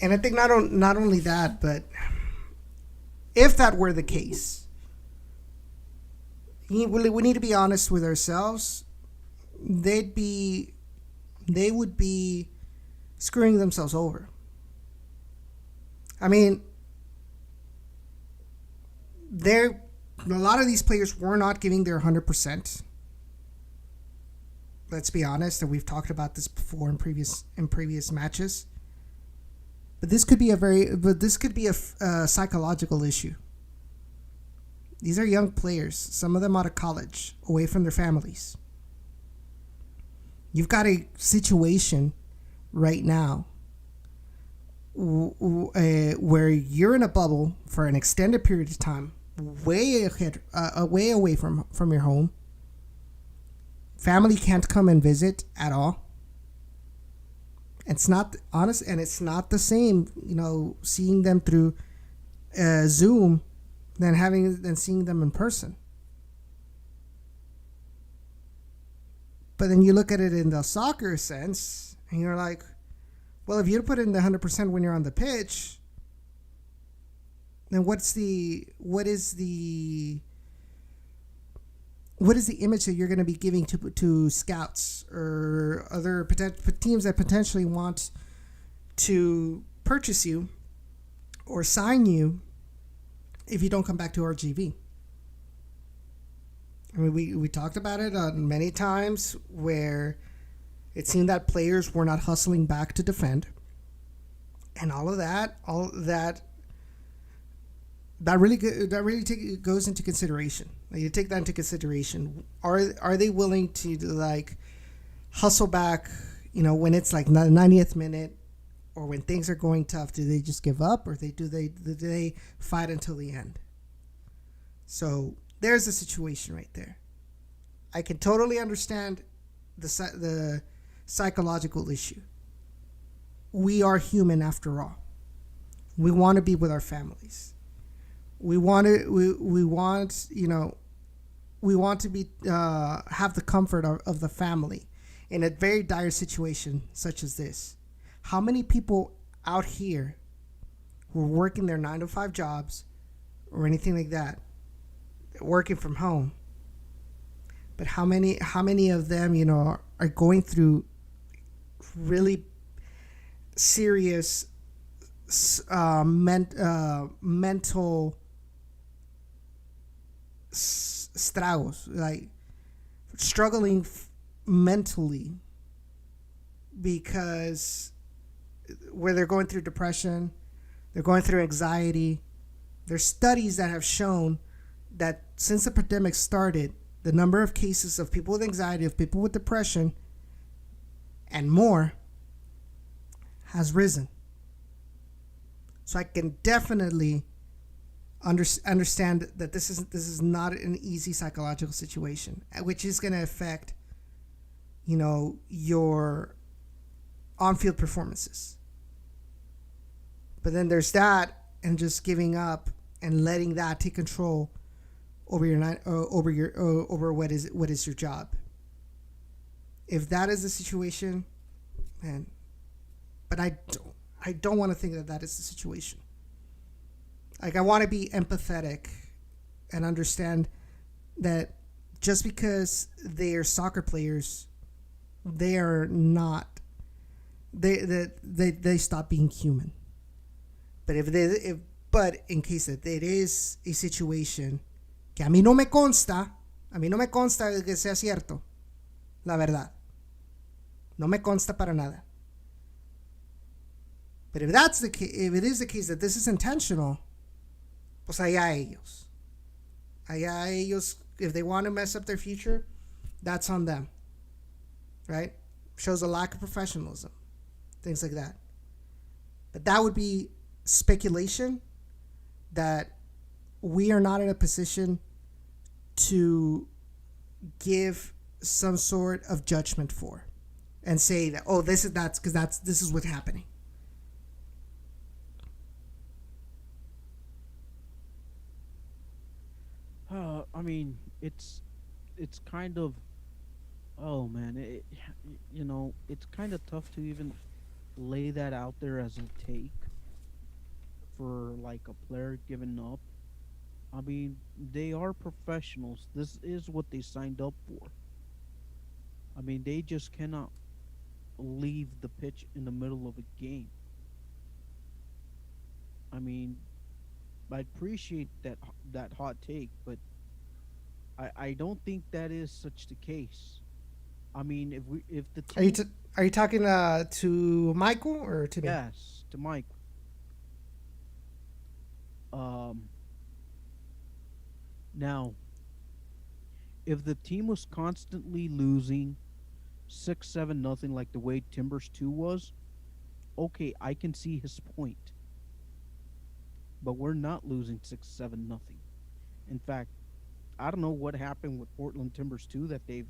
And I think not only that, but if that were the case, we need to be honest with ourselves. They would be screwing themselves over. I mean, a lot of these players were not giving their 100%. Let's be honest, and we've talked about this before in previous matches. But this could be a psychological issue. These are young players, some of them out of college, away from their families. You've got a situation right now where you're in a bubble for an extended period of time, way away from your home. Family can't come and visit at all. It's not honest, and it's not the same, seeing them through Zoom than seeing them in person. But then you look at it in the soccer sense, and you're like, well, if you put in the 100% when you're on the pitch, then what is the image that you're going to be giving to scouts or other teams that potentially want to purchase you or sign you if you don't come back to RGV? I mean, we talked about it many times where it seemed that players were not hustling back to defend, and all that really goes into consideration. You take that into consideration. Are they willing to hustle back? When it's like the 90th minute, or when things are going tough, do they just give up, or do they fight until the end? So there's a situation right there. I can totally understand the psychological issue. We are human after all. We want to be with our families. We want to be have the comfort of the family in a very dire situation such as this. How many people out here who are working their 9-to-5 jobs or anything like that, working from home, but how many of them are going through really serious mental stragos, like struggling mentally, because where they're going through depression, they're going through anxiety. There's studies that have shown that since the pandemic started, the number of cases of people with anxiety, of people with depression, and more has risen. So I can definitely understand that this is not an easy psychological situation, which is going to affect, your on-field performances. But then there's that, and just giving up and letting that take control over over what is your job. If that is the situation, man, but I don't want to think that is the situation. Like, I want to be empathetic and understand that just because they are soccer players, they are not. They stop being human. But in case that it is a situation que a mí no me consta que sea cierto, la verdad, no me consta para nada. But if it is the case that this is intentional, pues allá ellos. Allá ellos, if they want to mess up their future, that's on them, right? Shows a lack of professionalism, things like that. But that would be speculation that we are not in a position to give some sort of judgment for and say that, oh, this is what's happening. I mean, it's kind of, oh man, it's kind of tough to even lay that out there as a take for like a player giving up. I mean, they are professionals. This is what they signed up for. I mean, they just cannot leave the pitch in the middle of a game. I mean, I appreciate that hot take, but I don't think that is such the case. I mean, if the Are you team, t- are you talking to Michael or to me? yes, to Mike, um, now if the team was constantly losing 6-7 nothing like the way Timbers 2 was, okay, I can see his point. But we're not losing 6-7 nothing. In fact, I don't know what happened with Portland Timbers 2 that they've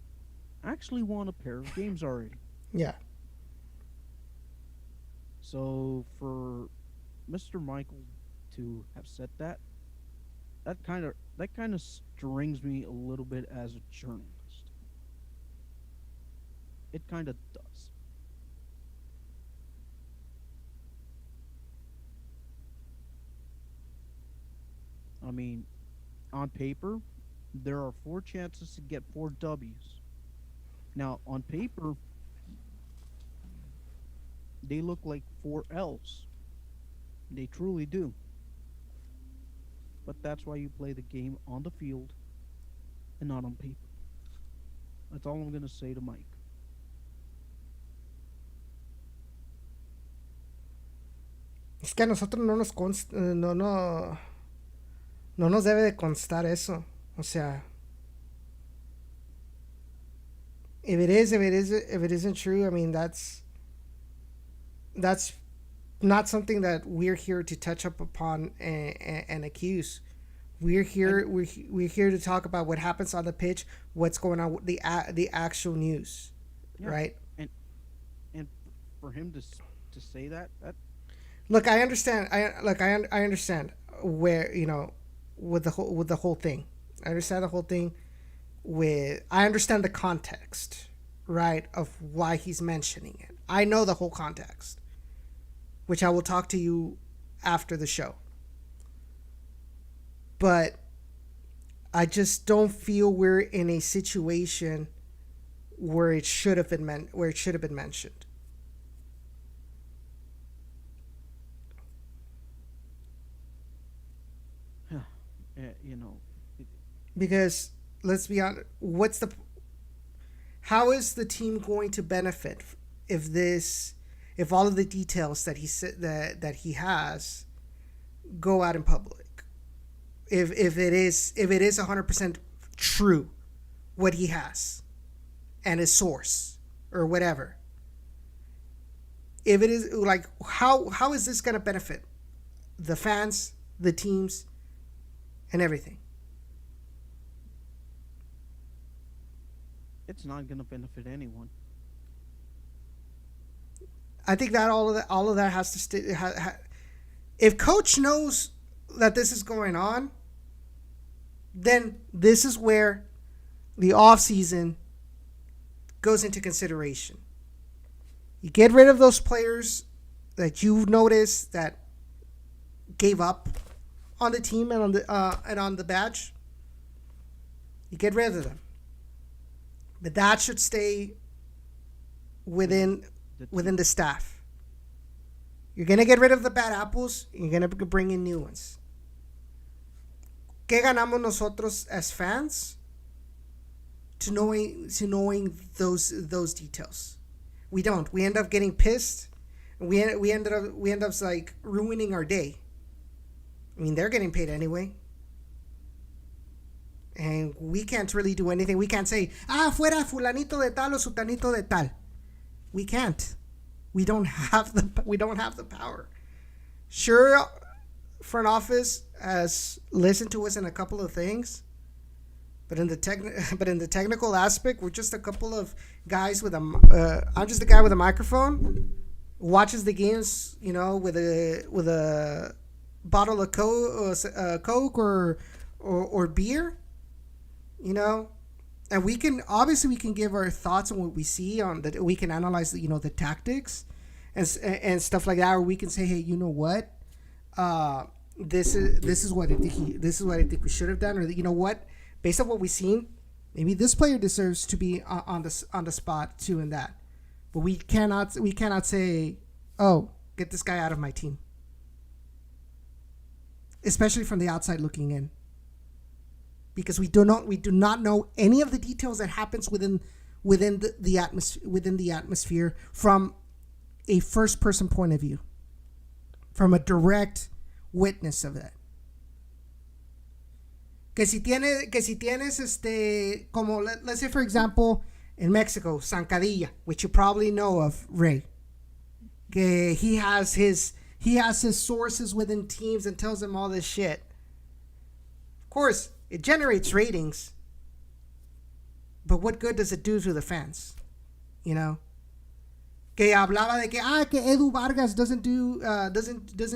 actually won a pair of games already. Yeah. So for Mr. Michael to have said that, that kind of strings me a little bit as a journalist. It kind of does. I mean, on paper, there are 4 chances to get 4 W's. Now, on paper, they look like 4 L's. They truly do. But that's why you play the game on the field and not on paper. That's all I'm going to say to Mike. Es que a nosotros no nos debe de constar eso. O sea, if it isn't true, I mean, that's not something that we're here to touch up upon and accuse. We're And here. We're here to talk about what happens on the pitch, what's going on with the actual news, yeah, right? and and for him to say that Look, I understand. I understand where with the whole thing. I understand the whole thing. I understand the context, right, of why he's mentioning it. I know the whole context, which I will talk to you after the show. But I just don't feel we're in a situation where it should have been mentioned. you know, it, Because let's be honest, how is the team going to benefit if all of the details that he said that he has go out in public? If it is 100% true what he has and his source or whatever. If it is, like, how is this going to benefit the fans, the teams, and everything? it's not going to benefit anyone. I think that all of that has to stay. If coach knows that this is going on, then this is where the off season goes into consideration. You get rid of those players that you've noticed that gave up on the team and on the badge. You get rid of them, but that should stay Within within the within team. the staff. You're gonna get rid of the bad apples. You're gonna bring in new ones. ¿Qué ganamos nosotros as fans to knowing those details? We don't. We end up getting pissed. We end up like ruining our day. I mean, they're getting paid anyway. And we can't really do anything. We can't say, fuera fulanito de tal o sutanito de tal. We can't. We don't have the power. Sure, front office has listened to us in a couple of things, but in the technical aspect, we're just a couple of guys with I'm just a guy with a microphone, watches the games, with a bottle of Coke or beer, and we can give our thoughts on what we see, on that we can analyze the tactics and stuff like that, or we can say, hey, you know what, this is what I think we should have done, or you know what, based on what we've seen, maybe this player deserves to be on the spot too in that, but we cannot say, oh, get this guy out of my team, especially from the outside looking in, because we do not know any of the details that happens within the atmosphere from a first person point of view, from a direct witness of that. Que si tienes como let's say for example in Mexico, Zancadilla, which you probably know of, Ray. Que he has his sources within teams and tells them all this shit. Of course, it generates ratings, but what good does it do to the fans? Que hablaba de que Edu Vargas doesn't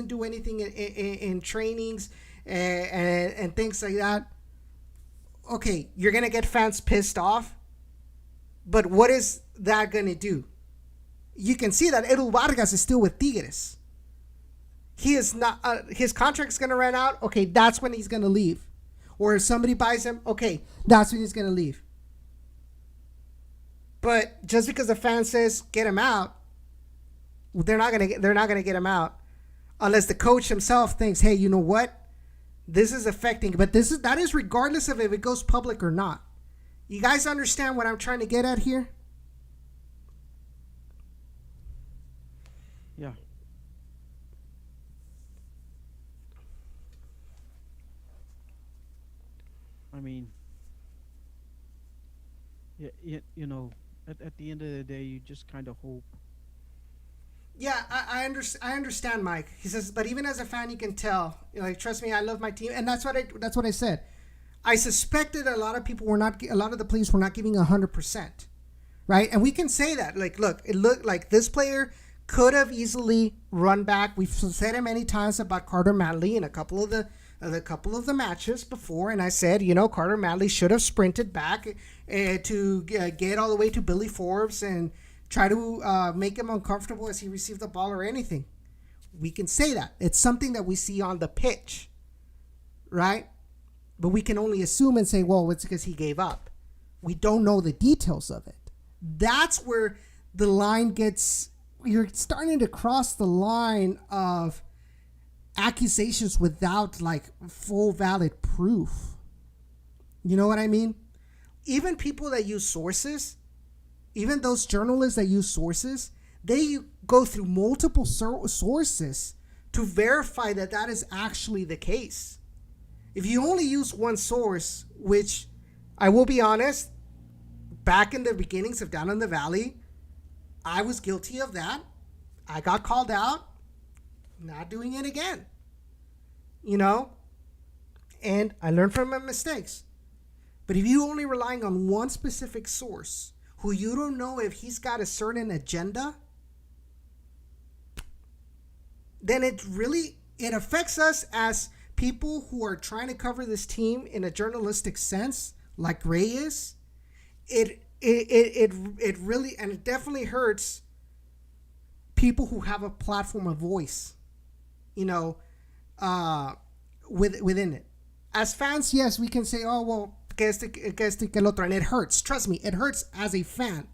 do anything in trainings and things like that. Okay, you're gonna get fans pissed off, but what is that gonna do? You can see that Edu Vargas is still with Tigres. He is not. His contract's gonna run out. Okay, that's when he's gonna leave. Or if somebody buys him, okay, that's when he's gonna leave. But just because the fan says get him out, they're not gonna get him out unless the coach himself thinks, hey, you know what, this is affecting. But that is regardless of if it goes public or not. You guys understand what I'm trying to get at here? Yeah. I mean, yeah, at the end of the day, you just kind of hope. Yeah, I understand, Mike. He says, but even as a fan, you can tell. Trust me, I love my team, and that's what I said. I suspected a lot of the players were not giving 100%, right? And we can say that. Like, look, it looked like this player could have easily run back. We've said it many times about Carter Manley in a couple of the matches before, and I said, Carter Manley should have sprinted back to get all the way to Billy Forbes and try to make him uncomfortable as he received the ball or anything. We can say that. It's something that we see on the pitch, right? But we can only assume and say, well, it's because he gave up. We don't know the details of it. That's where the line gets... You're starting to cross the line of accusations without full valid proof. You know what I mean? Even people that use sources, even those journalists that use sources, they go through multiple sources to verify that is actually the case. If you only use one source, which I will be honest, back in the beginnings of Down in the Valley, I was guilty of that. I got called out. Not doing it again. And I learned from my mistakes. But if you only relying on one specific source, who you don't know if he's got a certain agenda, then it affects us as people who are trying to cover this team in a journalistic sense, like Ray is. It really, and it definitely hurts people who have a platform of voice, within it. As fans, yes, we can say, oh, well, que el otro, and it hurts. Trust me, it hurts as a fan.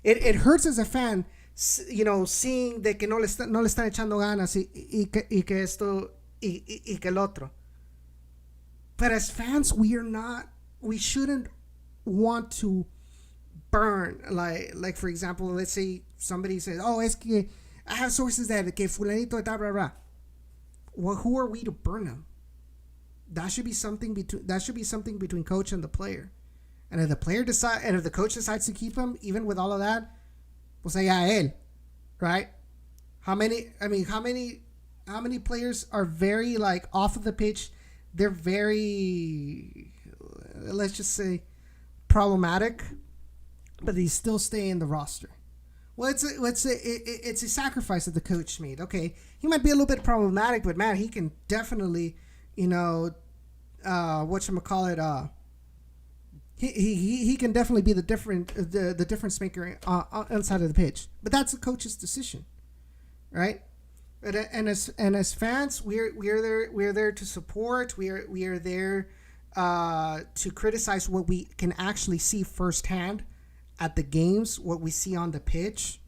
It hurts as a fan, seeing de que no le están echando ganas y que esto y que el otro. But as fans, we shouldn't want to burn, like for example, let's say somebody says, oh, es que I have sources that que fulanito blah blah blah. Well, who are we to burn them? That should be something between coach and the player. And if the coach decides to keep him, even with all of that, pues allá él, right? How many players are very like off of the pitch? They're very, let's just say, problematic, but they still stay in the roster. Well, it's a sacrifice that the coach made. Okay, he might be a little bit problematic, but man, he can definitely, whatchamacallit, he can definitely be the difference maker inside of the pitch. But that's the coach's decision, right? And as fans, we're there to support. We are there to criticize what we can actually see firsthand at the games, what we see on the pitch,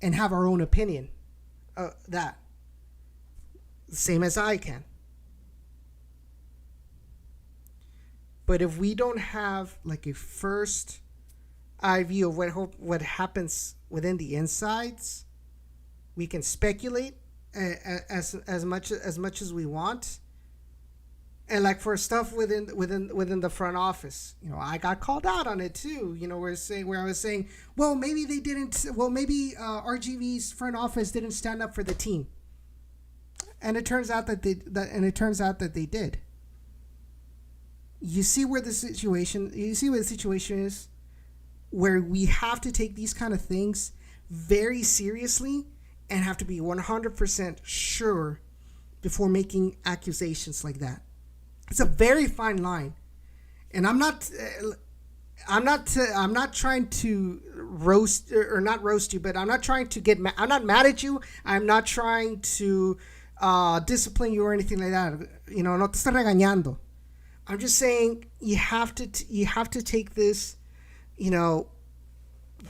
and have our own opinion. That same as I can. But if we don't have like a first eye view of what happens within the insides, we can speculate as much as we want. And like for stuff within the front office, I got called out on it too. Where I was saying, well, maybe they didn't. Well, maybe RGV's front office didn't stand up for the team, and it turns out that they did. You see where the situation is, where we have to take these kind of things very seriously and have to be 100% sure before making accusations like that. It's a very fine line, and I'm not trying to roast or not roast you, but I'm not trying to get I'm not mad at you. I'm not trying to discipline you or anything like that. No te estoy regañando. I'm just saying you have to take this, very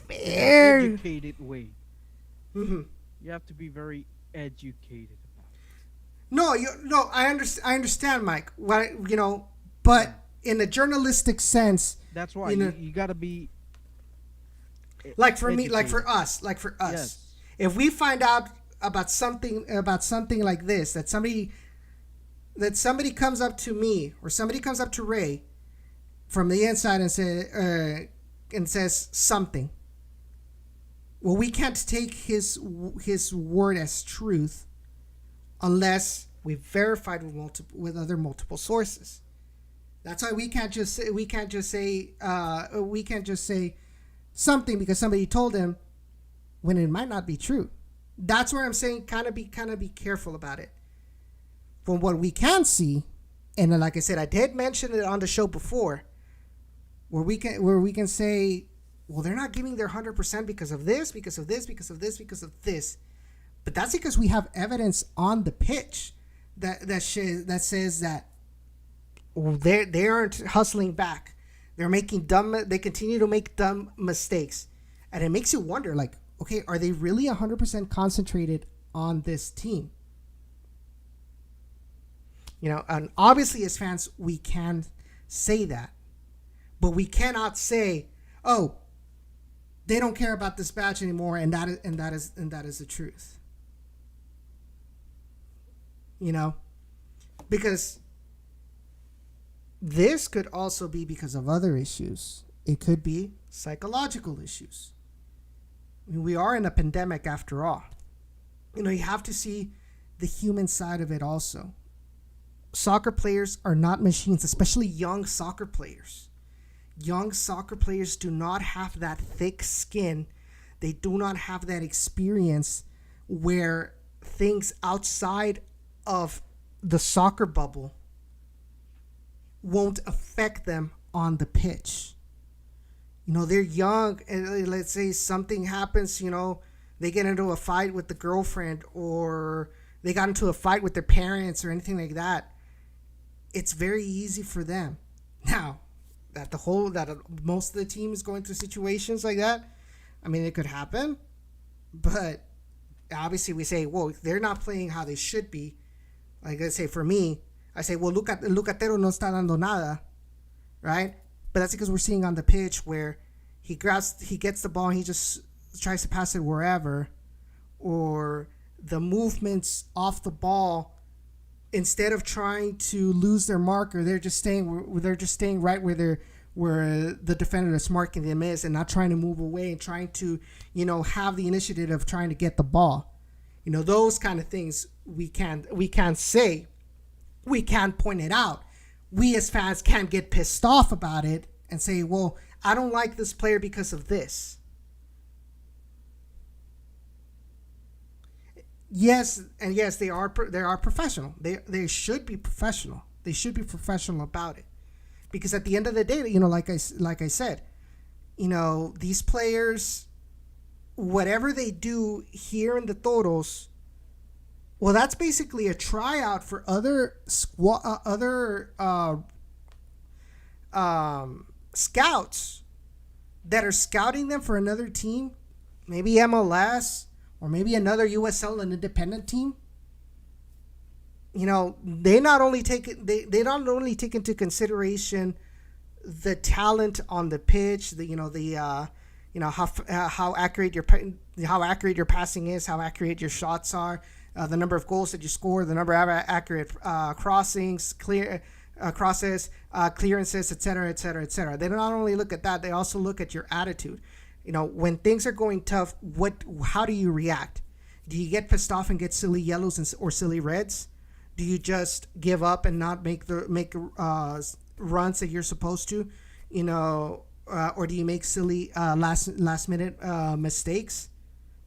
educated way. Mm-hmm. You have to be very educated. No, I understand, Mike. But in a journalistic sense, that's why you got to be like for educated. like for us. Yes. If we find out about something like this, that somebody comes up to me or somebody comes up to Ray from the inside and says something. Well, we can't take his word as truth unless we verified with other multiple sources. That's why we can't just say something because somebody told him when it might not be true. That's where I'm saying kind of be careful about it. From what we can see, and like I said, I did mention it on the show before, where we can say, well, they're not giving their 100% because of this, because of this, because of this, because of this. But that's because we have evidence on the pitch that says that they aren't hustling back. They continue to make dumb mistakes. And it makes you wonder, like, okay, are they really 100% concentrated on this team? And obviously as fans, we can say that. But we cannot say, oh, they don't care about this badge anymore, and that is the truth. Because this could also be because of other issues. It could be psychological issues. We are in a pandemic after all. You have to see the human side of it also. Soccer players are not machines, especially young soccer players. Young soccer players do not have that thick skin. They do not have that experience where things outside of the soccer bubble won't affect them on the pitch. They're young, and let's say something happens, they get into a fight with the girlfriend, or they got into a fight with their parents or anything like that. It's very easy for them. Now, that most of the team is going through situations like that, I mean, it could happen, but obviously we say, well, they're not playing how they should be. Like I say, for me, I say, well, Lucatero no está dando nada, right? But that's because we're seeing on the pitch where he gets the ball and he just tries to pass it wherever, or the movements off the ball instead of trying to lose their marker, they're just staying right where the defender is marking them is, and not trying to move away and trying to have the initiative of trying to get the ball. Those kind of things we can't say, we can't point it out. We as fans can't get pissed off about it and say, well, I don't like this player because of this. Yes, and yes, they are professional. They should be professional. They should be professional about it, because at the end of the day, like I said, these players, whatever they do here in the Toros, well, that's basically a tryout for scouts that are scouting them for another team, maybe MLS or maybe another USL, an independent team. They not only take into consideration the talent on the pitch, how accurate your passing is, how accurate your shots are, the number of goals that you score, the number of accurate crossings, crosses, clearances, etc., etc., etc. They not only look at that; they also look at your attitude. When things are going tough, how do you react? Do you get pissed off and get silly yellows or silly reds? Do you just give up and not make runs that you're supposed to? Or do you make silly last minute mistakes?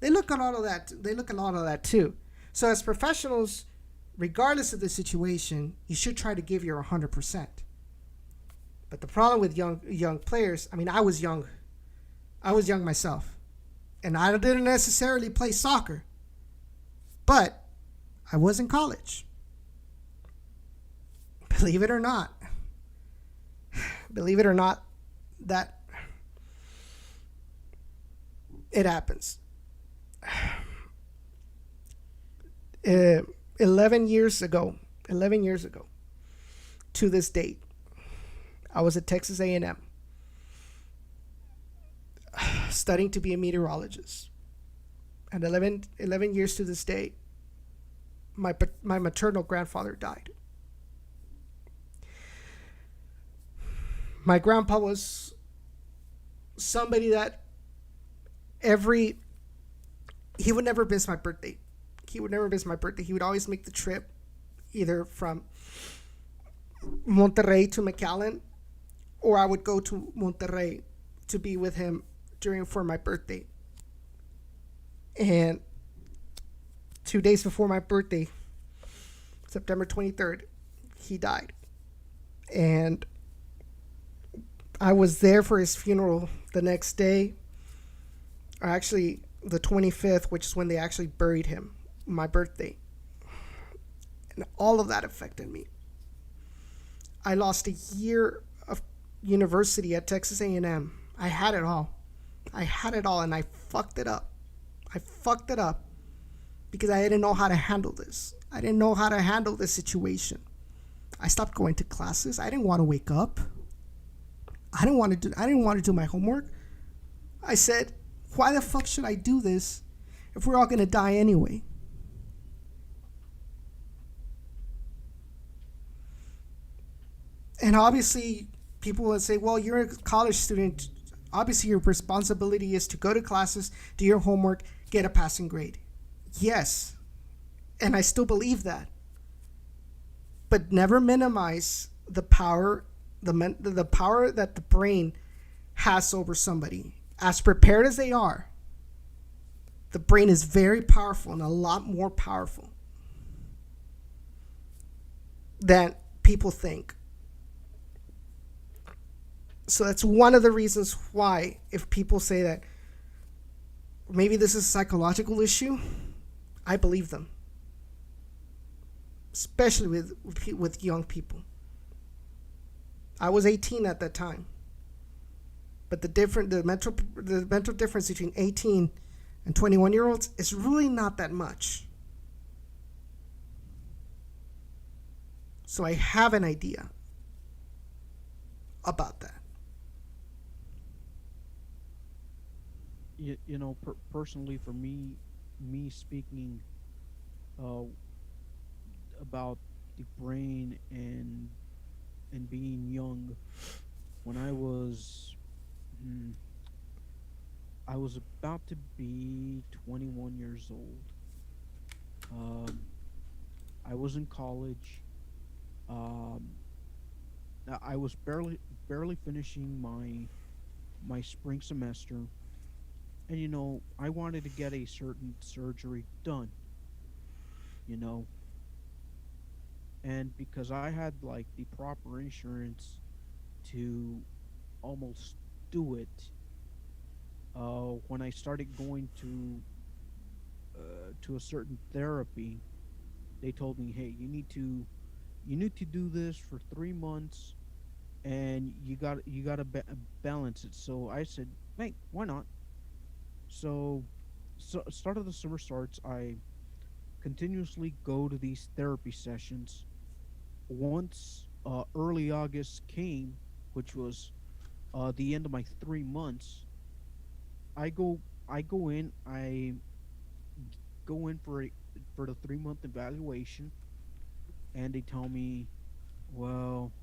They look at all of that. They look at all of that too. So as professionals, regardless of the situation, you should try to give your 100%. But the problem with young players, I mean, I was young myself, and I didn't necessarily play soccer, but I was in college. Believe it or not, that it happens. 11 years ago to this date, I was at Texas A&M studying to be a meteorologist. And 11 years to this day, my maternal grandfather died. My grandpa was somebody that he would never miss my birthday. He would always make the trip, either from Monterrey to McAllen, or I would go to Monterrey to be with him for my birthday. And 2 days before my birthday, September 23rd, he died. And I was there for his funeral the next day, or actually the 25th, which is when they actually buried him, my birthday. And all of that affected me. I lost a year of university at Texas A&M. I had it all, and I fucked it up. Because I didn't know how to handle this. I didn't know how to handle this situation. I stopped going to classes. I didn't want to wake up. I didn't want to do my homework. I said, why the fuck should I do this if we're all going to die anyway? And obviously, people would say, well, you're a college student. Obviously, your responsibility is to go to classes, do your homework, get a passing grade. Yes. And I still believe that. But never minimize the power, the power that the brain has over somebody. As prepared as they are, the brain is very powerful, and a lot more powerful than people think. So that's one of the reasons why, if people say that maybe this is a psychological issue, I believe them. Especially with young people. I was 18 at that time. But the mental difference between 18 and 21-year-olds is really not that much. So I have an idea about that. Personally, for me speaking about the brain and being young. When mm, I was about to be 21 years old. Um, I was in college. Um, I was barely finishing my spring semester, and I wanted to get a certain surgery done. You know, and because I had like the proper insurance to almost do it, when I started going to a certain therapy, they told me, "Hey, you need to do this for 3 months, and you got to balance it." So I said, "Hey, why not?" So start of the summer starts. I continuously go to these therapy sessions. Once early August came, which was the end of my 3 months, I go I go in. I go in for the 3 month evaluation, and they tell me, "Well,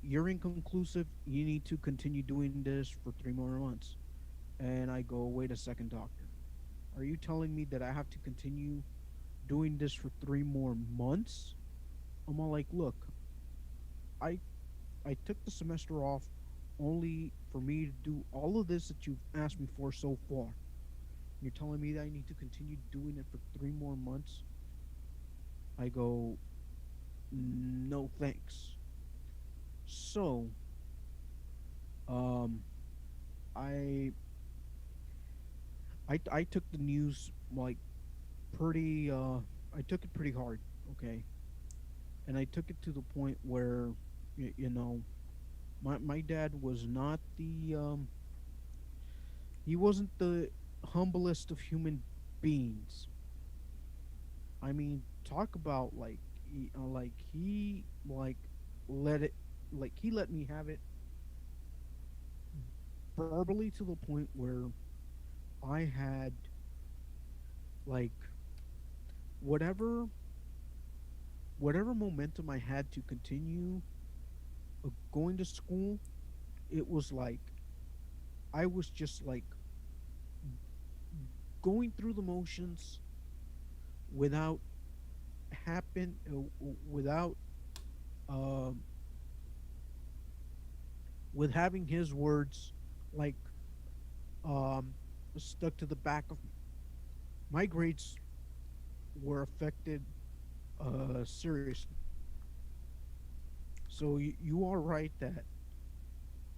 you're inconclusive. You need to continue doing this for 3 more months." And I go, "Wait a second, doctor. Are you telling me that I have to continue doing this for 3 more months?" I'm all like, "Look, I I took the semester off only for me to do all of this that you've asked me for so far. You're telling me that I need to continue doing it for 3 more months?" I go, "No, thanks." So, um, I I took the news like pretty. I took it pretty hard. Okay, and I took it to the point where, my dad was not he wasn't the humblest of human beings. I mean, talk about like he let it he let me have it verbally to the point where I had like whatever whatever momentum I had to continue going to school. It was like I was just like going through the motions without without um with having his words like um stuck to the back of me. My grades were affected seriously. So you are right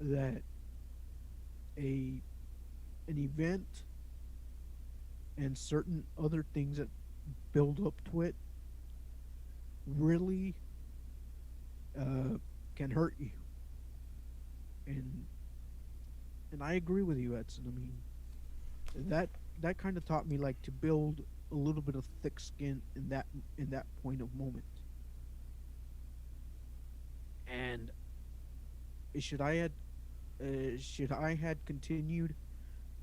that a an event and certain other things that build up to it really can hurt you. And and I agree with you, Edson. I mean, that that kind of taught me like to build a little bit of thick skin in that point of moment. And should I had should I had continued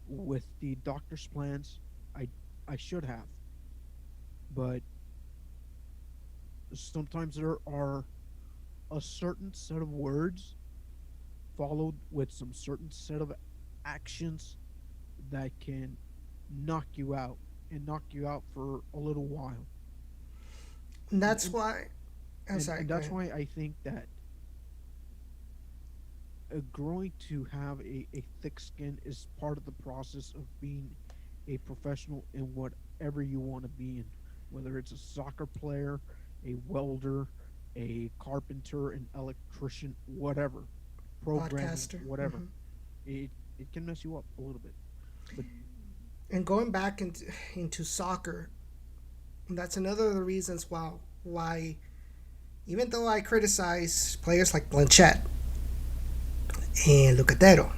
with the doctor's plans, I I should have. But sometimes there are a certain set of words followed with some certain set of actions that can knock you out and knock you out for a little while. And And that's and why. I'm and, sorry. and Go that's ahead. why I think that growing to have a thick skin is part of the process of being a professional in whatever you want to be in, whether it's a soccer player, a welder, a carpenter, an electrician, whatever, programming, Podcaster. whatever. It can mess you up a little bit, but And going back into soccer, that's another of the reasons why even though I criticize players like Blanchett and Lucatero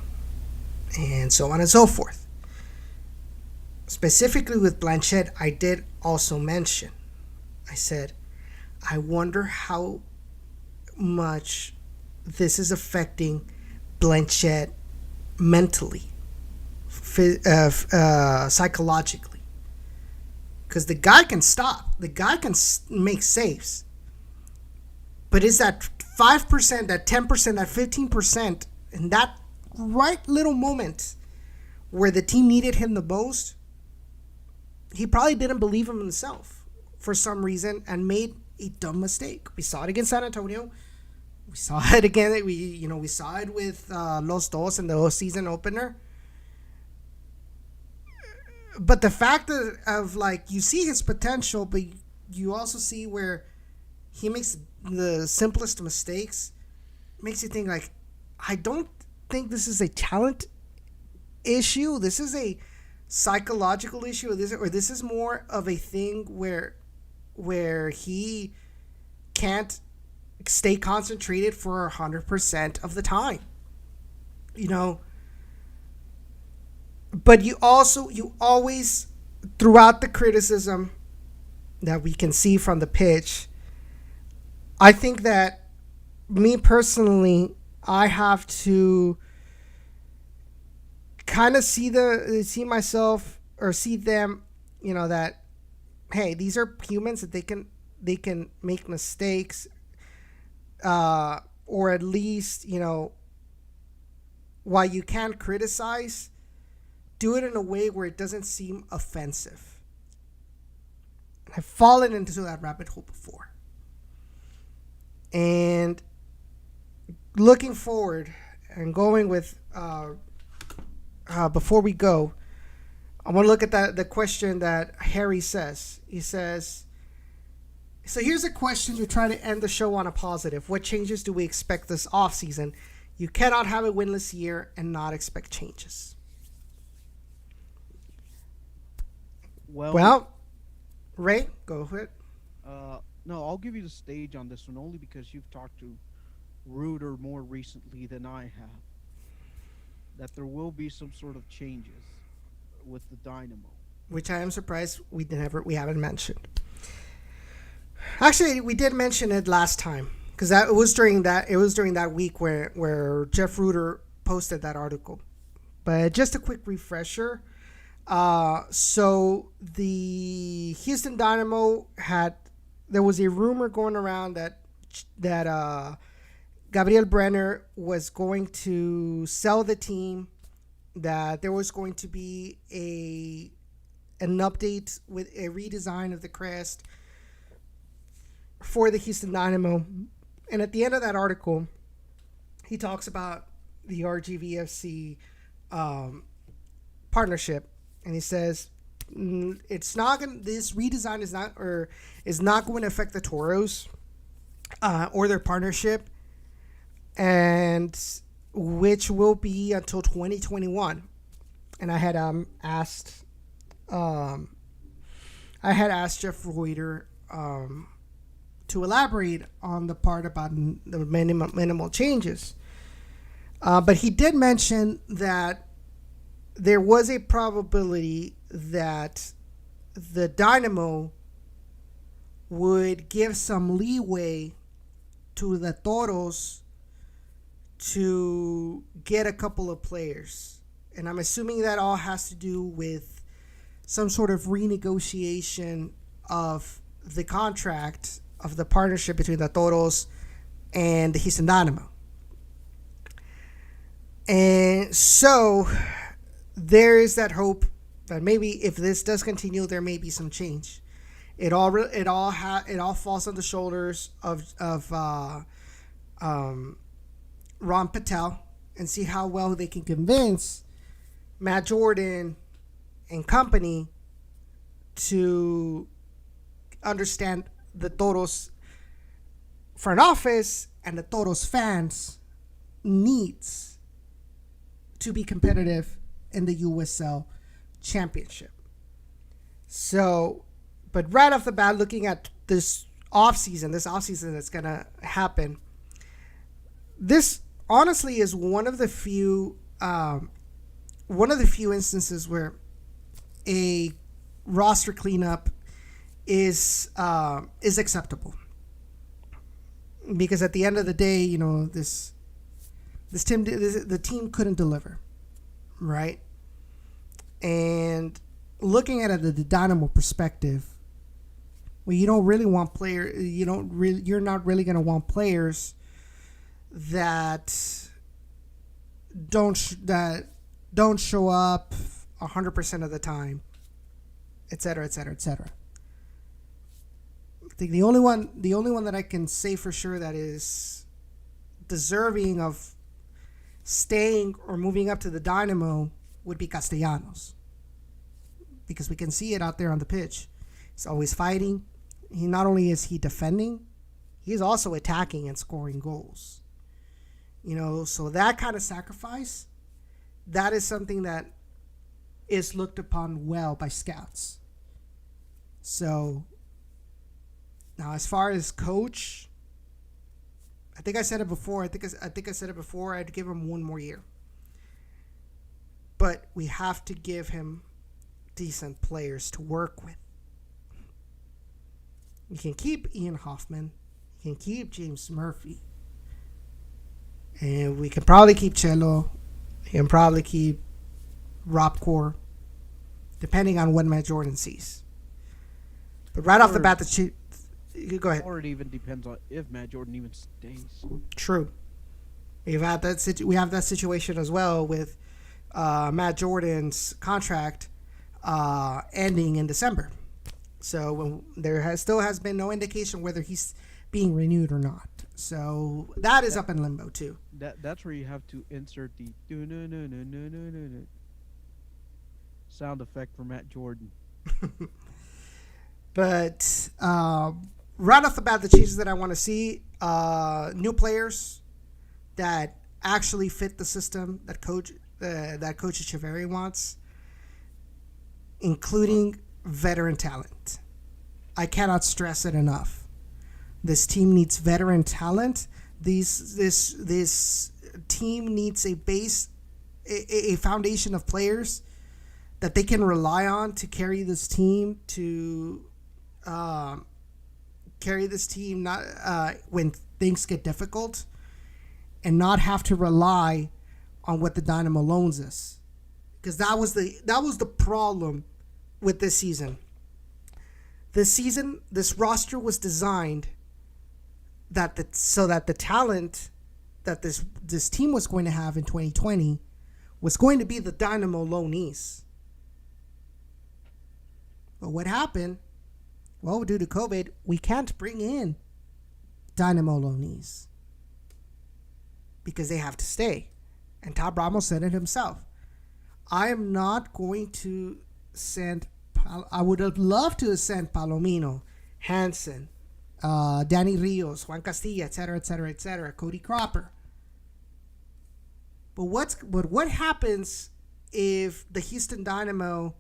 and so on and so forth, specifically with Blanchett, I did also mention. I said, I wonder how much this is affecting Blanchett mentally, psychologically, because the guy can stop. The guy can make saves. But is that 5%, that 10%, that 15%, in that right little moment where the team needed him the most, he probably didn't believe in himself for some reason and made a dumb mistake. We saw it against San Antonio. We saw it again. We saw it with Los Dos in the season opener. But the fact of like, you see his potential, but you also see where he makes the simplest mistakes, makes you think like, I don't think this is a talent issue. This is a psychological issue. This is more of a thing where he can't stay concentrated for 100% of the time. But you always, throughout the criticism that we can see from the pitch, I think that me personally, I have to kind of see myself or see them, that, hey, these are humans, that they can make mistakes, or at least, while you can criticize, do it in a way where it doesn't seem offensive. I've fallen into that rabbit hole before. And looking forward and going with, before we go, I want to look at the question that Harry says. He says, so here's a question to try to end the show on a positive. What changes do we expect this offseason? You cannot have a winless year and not expect changes. Well, Ray, go ahead. No, I'll give you the stage on this one only because you've talked to Reuter more recently than I have. That there will be some sort of changes with the Dynamo, which I am surprised we haven't mentioned. Actually, we did mention it last time because it was during that week where Jeff Reuter posted that article. But just a quick refresher. So the Houston Dynamo there was a rumor going around that Gabriel Brenner was going to sell the team, that there was going to be an update with a redesign of the crest for the Houston Dynamo. And at the end of that article, he talks about the RGVFC partnership. And he says, this redesign is not going to affect the Toros or their partnership, and which will be until 2021. And I had asked Jeff Reuter to elaborate on the part about the minimal changes, but he did mention that there was a probability that the Dynamo would give some leeway to the Toros to get a couple of players. And I'm assuming that all has to do with some sort of renegotiation of the contract of the partnership between the Toros and the Houston Dynamo. And so there is that hope that maybe if this does continue, there may be some change. It all falls on the shoulders of Ron Patel, and see how well they can convince Matt Jordan and company to understand the Toros front office and the Toros fans needs to be competitive in the USL Championship. So, but right off the bat, looking at this offseason that's going to happen, this honestly is one of the few instances where a roster cleanup is acceptable, because at the end of the day, the team couldn't deliver, right? And looking at it at the Dynamo perspective, well, you don't really want you're not really going to want players that that don't show up 100% of the time, etc., etc., etc. I think the only one that I can say for sure that is deserving of staying or moving up to the Dynamo would be Castellanos, because we can see it out there on the pitch. He's always fighting. He not only is he defending, he's also attacking and scoring goals. So that kind of sacrifice, that is something that is looked upon well by scouts. So now, as far as coach, I think I said it before. I think I said it before. I'd give him one more year, but we have to give him decent players to work with. You can keep Ian Hoffman, you can keep James Murphy, and we can probably keep Cello. You can probably keep Rob Core, depending on what Matt Jordan sees. But right off the bat, go ahead. Or it even depends on if Matt Jordan even stays. True. We have that situation as well with Matt Jordan's contract ending in December. So there still has been no indication whether he's being renewed or not. So that is up in limbo too. That's where you have to insert the sound effect for Matt Jordan. But right off the bat, the changes that I want to see, new players that actually fit the system that Coach Echeverri wants, including veteran talent. I cannot stress it enough. This team needs veteran talent. This team needs a base, a foundation of players that they can rely on to carry this team not when things get difficult, and not have to rely on what the Dynamo loans us, because that was the problem with this season. This roster was designed so that the talent that this team was going to have in 2020 was going to be the Dynamo loanees. But what happened? Well, due to COVID, we can't bring in Dynamo loanees because they have to stay. And Tab Ramos said it himself. I am not going to send. I would have loved to have sent Palomino, Hansen, Danny Rios, Juan Castilla, etc., etc., etc., Cody Cropper. But what happens if the Houston Dynamo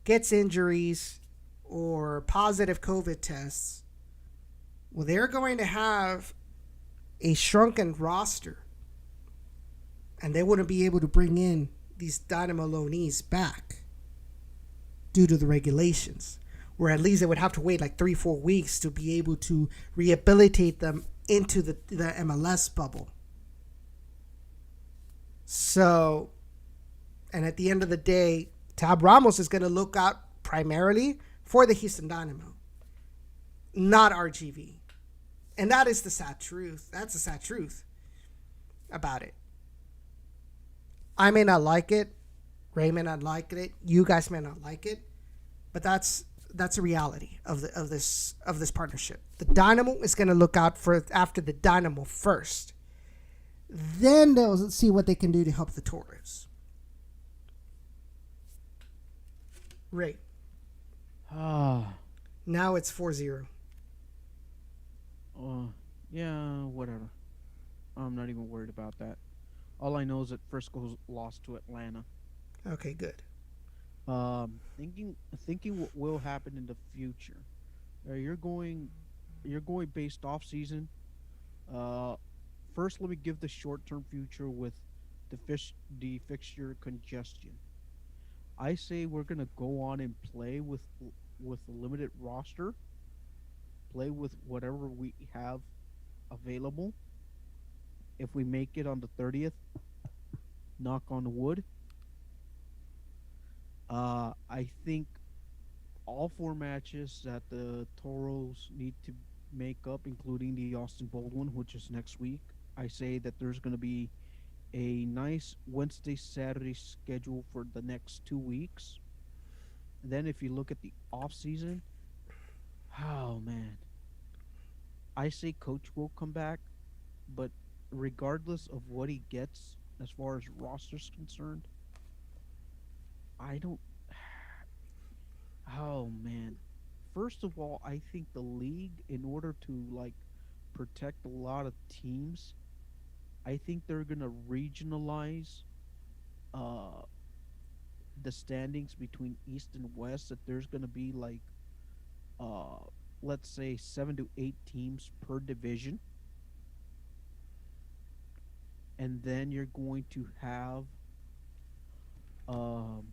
gets injuries or positive COVID tests? Well, they're going to have a shrunken roster, and they wouldn't be able to bring in these Dynamo loanees back due to the regulations, where at least they would have to wait like 3-4 weeks to be able to rehabilitate them into the MLS bubble. So, and at the end of the day, Tab Ramos is going to look out primarily for the Houston Dynamo, not RGV. And that is the sad truth. That's the sad truth about it. I may not like it. Ray may not like it. You guys may not like it. But that's a reality of this partnership. The Dynamo is going to look out after the Dynamo first. Then they'll see what they can do to help the Toros. Ray. Now it's 4-0. Yeah, whatever. I'm not even worried about that. All I know is that Frisco lost to Atlanta. Okay, good. Thinking what will happen in the future. You're going based off season. First, let me give the short-term future with the fixture congestion. I say we're gonna go on and play with a limited roster. Play with whatever we have available. If we make it on the 30th, knock on wood. I think all four matches that the Toros need to make up, including the Austin Bold one, which is next week, I say that there's going to be a nice Wednesday, Saturday schedule for the next 2 weeks. And then if you look at the off season, oh man, I say Coach will come back, but regardless of what he gets as far as roster's concerned, I don't. Oh man, first of all, I think the league, in order to like protect a lot of teams, I think they're gonna regionalize uh the standings between East and West. That there's gonna be like uh let's say 7 to 8 teams per division, and then you're going to have um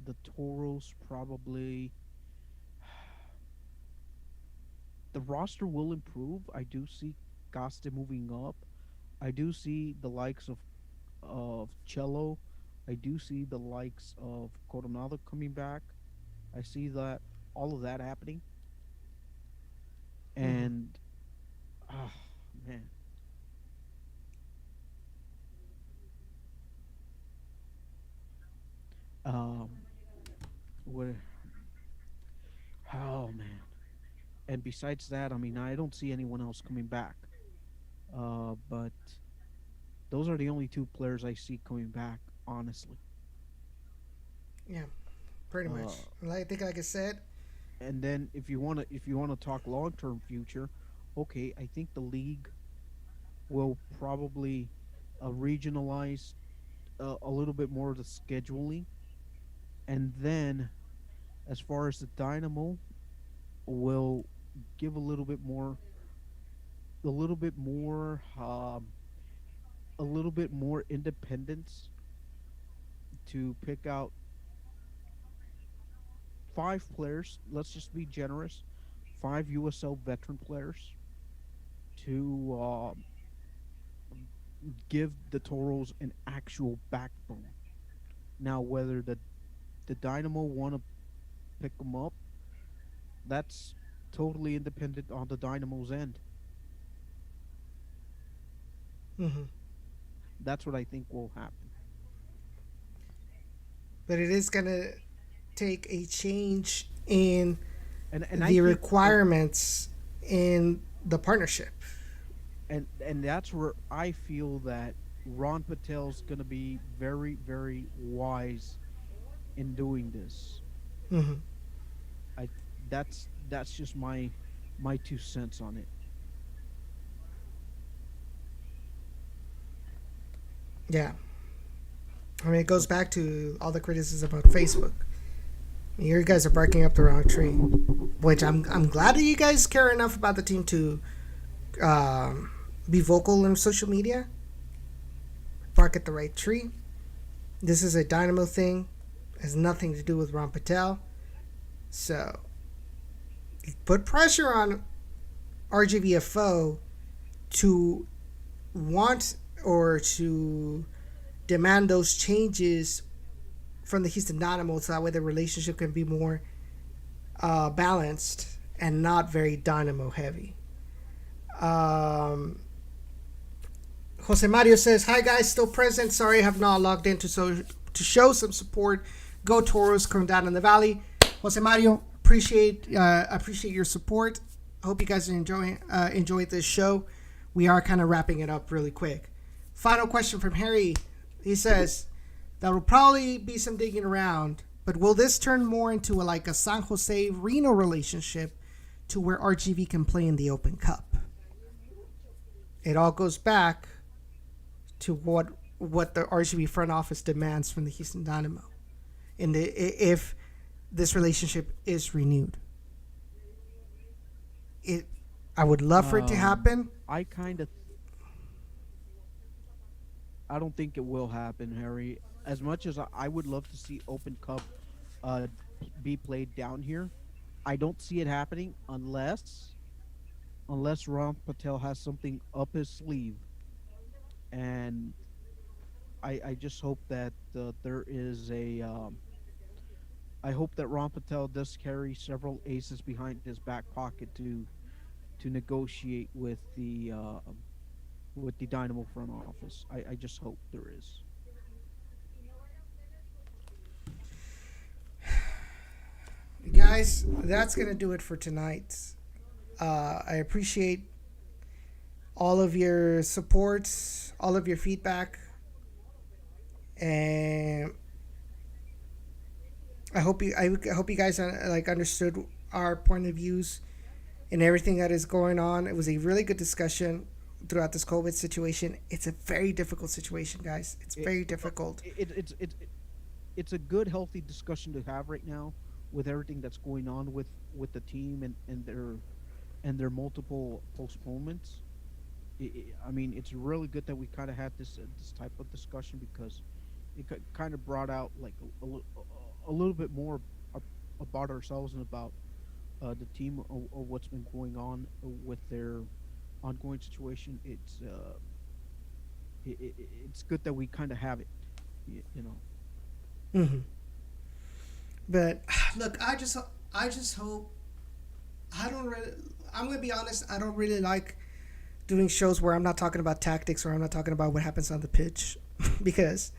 the Toros probably. The roster will improve. I do see Gaste moving up. I do see the likes of Cello. I do see the likes of Coronado coming back. I see that all of that happening, Hmm. and oh man, um, what? Oh man, and besides that, I mean, I don't see anyone else coming back. But those are the only two players I see coming back, honestly. Yeah, pretty Uh, much. Like, I think, like I said, and then if you wanna talk long term future, okay, I think the league will probably regionalize a little bit more of the scheduling, and then as far as the Dynamo, will give a little bit more, a little bit more independence to pick out 5 players. Let's just be generous, 5 USL veteran players to give the Toros an actual backbone. Now, whether the Dynamo want to pick them up, that's totally independent on the Dynamo's end. hmm, That's what I think will happen. but it is gonna take a change in And I the think requirements in the partnership. and that's where I feel that Ron Patel's going to be very very wise in doing this. Hmm. I that's just my 2 cents on it. Yeah, I mean, it goes So back to all the criticism about Facebook. You guys are barking up the wrong tree, which I'm glad that you guys care enough about the team to um, be vocal in social media. Bark at the right tree. This is a Dynamo thing. It has nothing to do with Ron Patel. So put pressure on RGVFO to want or to demand those changes from the Houston Dynamo so that way the relationship can be more balanced and not very Dynamo heavy. Um, Jose Mario says, "Hi guys, still present. Sorry, I have not logged in to show some support. Go Toros, come down in the valley." Jose Mario, appreciate your support. I hope you guys are enjoyed this show. We are kind of wrapping it up really quick. Final question from Harry. He says, "There will probably be some digging around, but will this turn more into like a San Jose Reno relationship to where RGV can play in the Open Cup?" It all goes back to what the RGB front office demands from the Houston Dynamo, and if this relationship is renewed. It, I would love for it to happen. I kind of I don't think it will happen, Harry. As much as I would love to see Open Cup uh be played down here, I don't see it happening unless Ron Patel has something up his sleeve, and I just hope that there is a I hope that Ron Patel does carry several aces behind his back pocket to negotiate with the Dynamo front office. I just hope there is. Guys, that's gonna do it for tonight. I appreciate all of your support, all of your feedback, and I hope you guys like understood our point of views and everything that is going on. It was a really good discussion throughout this COVID situation. It's a very difficult situation, guys. It's It, very difficult. it's a good healthy discussion to have right now with everything that's going on with the team and their multiple postponements. I mean, it's really good that we kind of had this type of discussion because it kind of brought out like a little bit more a- about ourselves and about the team or what's been going on with their ongoing situation. It's good that we kind of have it, you know. Hmm. But look, I just hope I don't really. I'm gonna be honest. I don't really like doing shows where I'm not talking about tactics or I'm not talking about what happens on the pitch because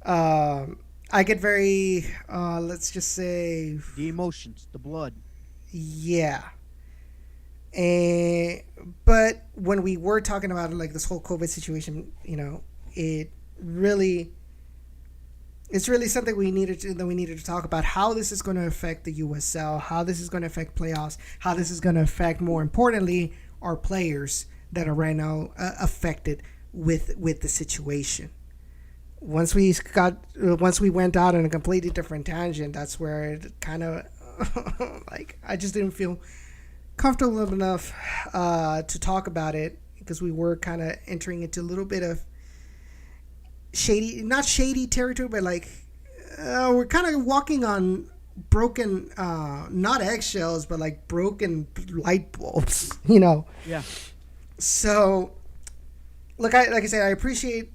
I get very let's just say The emotions, the blood. yeah. And but when we were talking about like this whole COVID situation, it really it's really something we needed to talk about how this is going to affect the USL, how this is going to affect playoffs, how this is going to affect more importantly our players that are right now affected with the situation. Once we went out on a completely different tangent, that's where it kind of like I just didn't feel comfortable enough to talk about it because we were kind of entering into a little bit of shady, not shady territory, but like we're kind of walking on broken, not eggshells, but like broken light bulbs, Yeah. So, like I said, I appreciate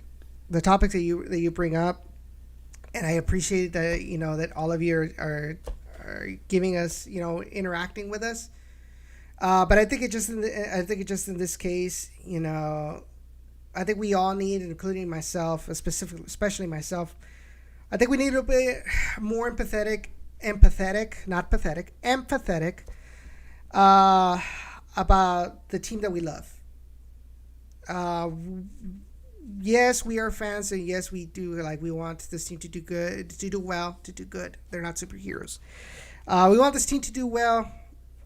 the topics that you bring up, and I appreciate that that all of you are giving us interacting with us. But I think it just in this case, I think we all need, including myself, especially myself. I think we need to be more not pathetic, empathetic, about the team that we love. Uh, yes, we are fans, and yes, we do we want this team to do good, to do well, to do good. They're not superheroes. We want this team to do well.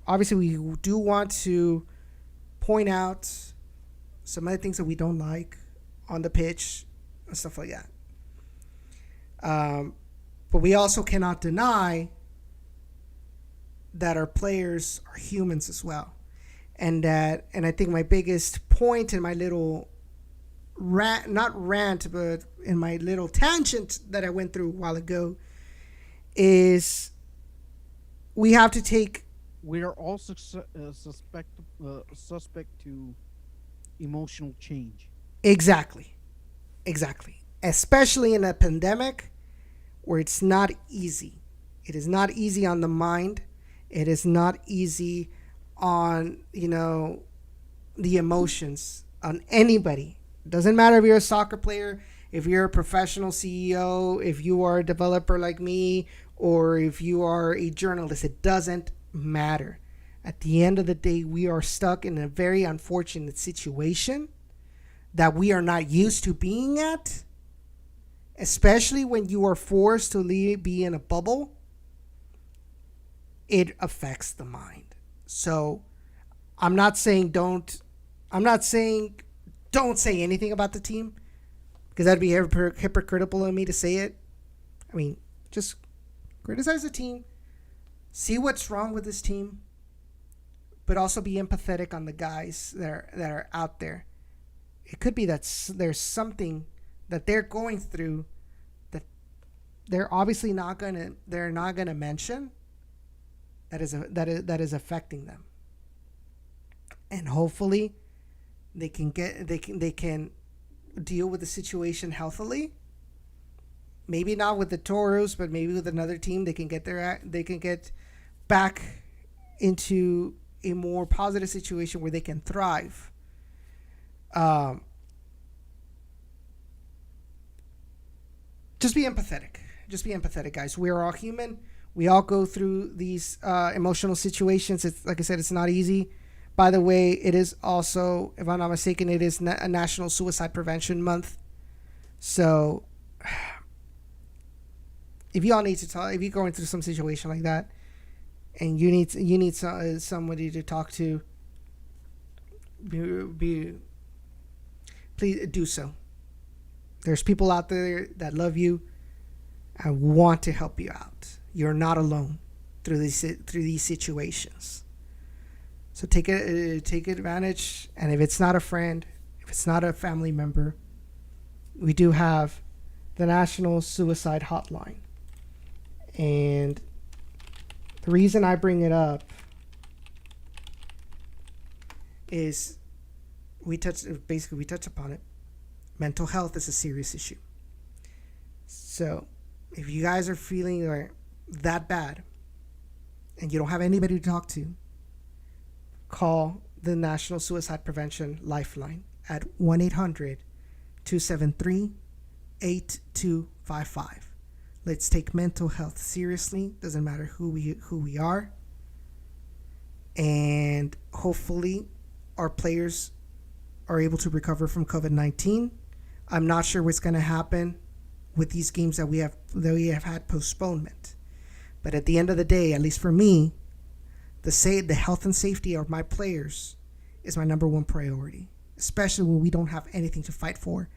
Obviously, we do want to point out some other things that we don't like on the pitch and stuff like that. But we also cannot deny that our players are humans as well. And I think my biggest point in my little not rant, but in my little tangent that I went through a while ago is we have to take We are all suspect to emotional change. exactly, especially in a pandemic where it's not easy. It is not easy on the mind. It is not easy on the emotions on anybody. It doesn't matter if you're a soccer player, if you're a professional CEO, if you are a developer like me, or if you are a journalist. It doesn't matter. At the end of the day, we are stuck in a very unfortunate situation that we are not used to being at, especially when you are forced to be in a bubble. It affects the mind. So I'm not saying I'm not saying don't say anything about the team, because that'd be hypocritical of me to say it. I mean, just criticize the team, see what's wrong with this team, but also be empathetic on the guys that are out there. It could be that there's something that they're going through that they're not gonna mention that is affecting them, and hopefully they can deal with the situation healthily maybe not with the Toros, but maybe with another team, they can get back into a more positive situation where they can thrive. Um, just be empathetic. Just be empathetic, guys. We are all human. We all go through these emotional situations. It's like I said, it's not easy. By the way, it is also, if I'm not mistaken, it is a National Suicide Prevention Month. So, if y'all need to talk, if you're going through some situation like that, and you need somebody to talk to, be please do so. There's people out there that love you and want to help you out. You're not alone through these situations. So take advantage, and if it's not a friend, if it's not a family member, we do have the National Suicide Hotline. And the reason I bring it up is we touched upon it. Mental health is a serious issue. So if you guys are feeling that bad and you don't have anybody to talk to, call the National Suicide Prevention Lifeline at 1-800-273-8255. Let's take mental health seriously. Doesn't matter who we are. And hopefully our players are able to recover from COVID-19. I'm not sure what's going to happen with these games that we have had postponement. But at the end of the day, at least for me, the health and safety of my players is my number one priority, especially when we don't have anything to fight for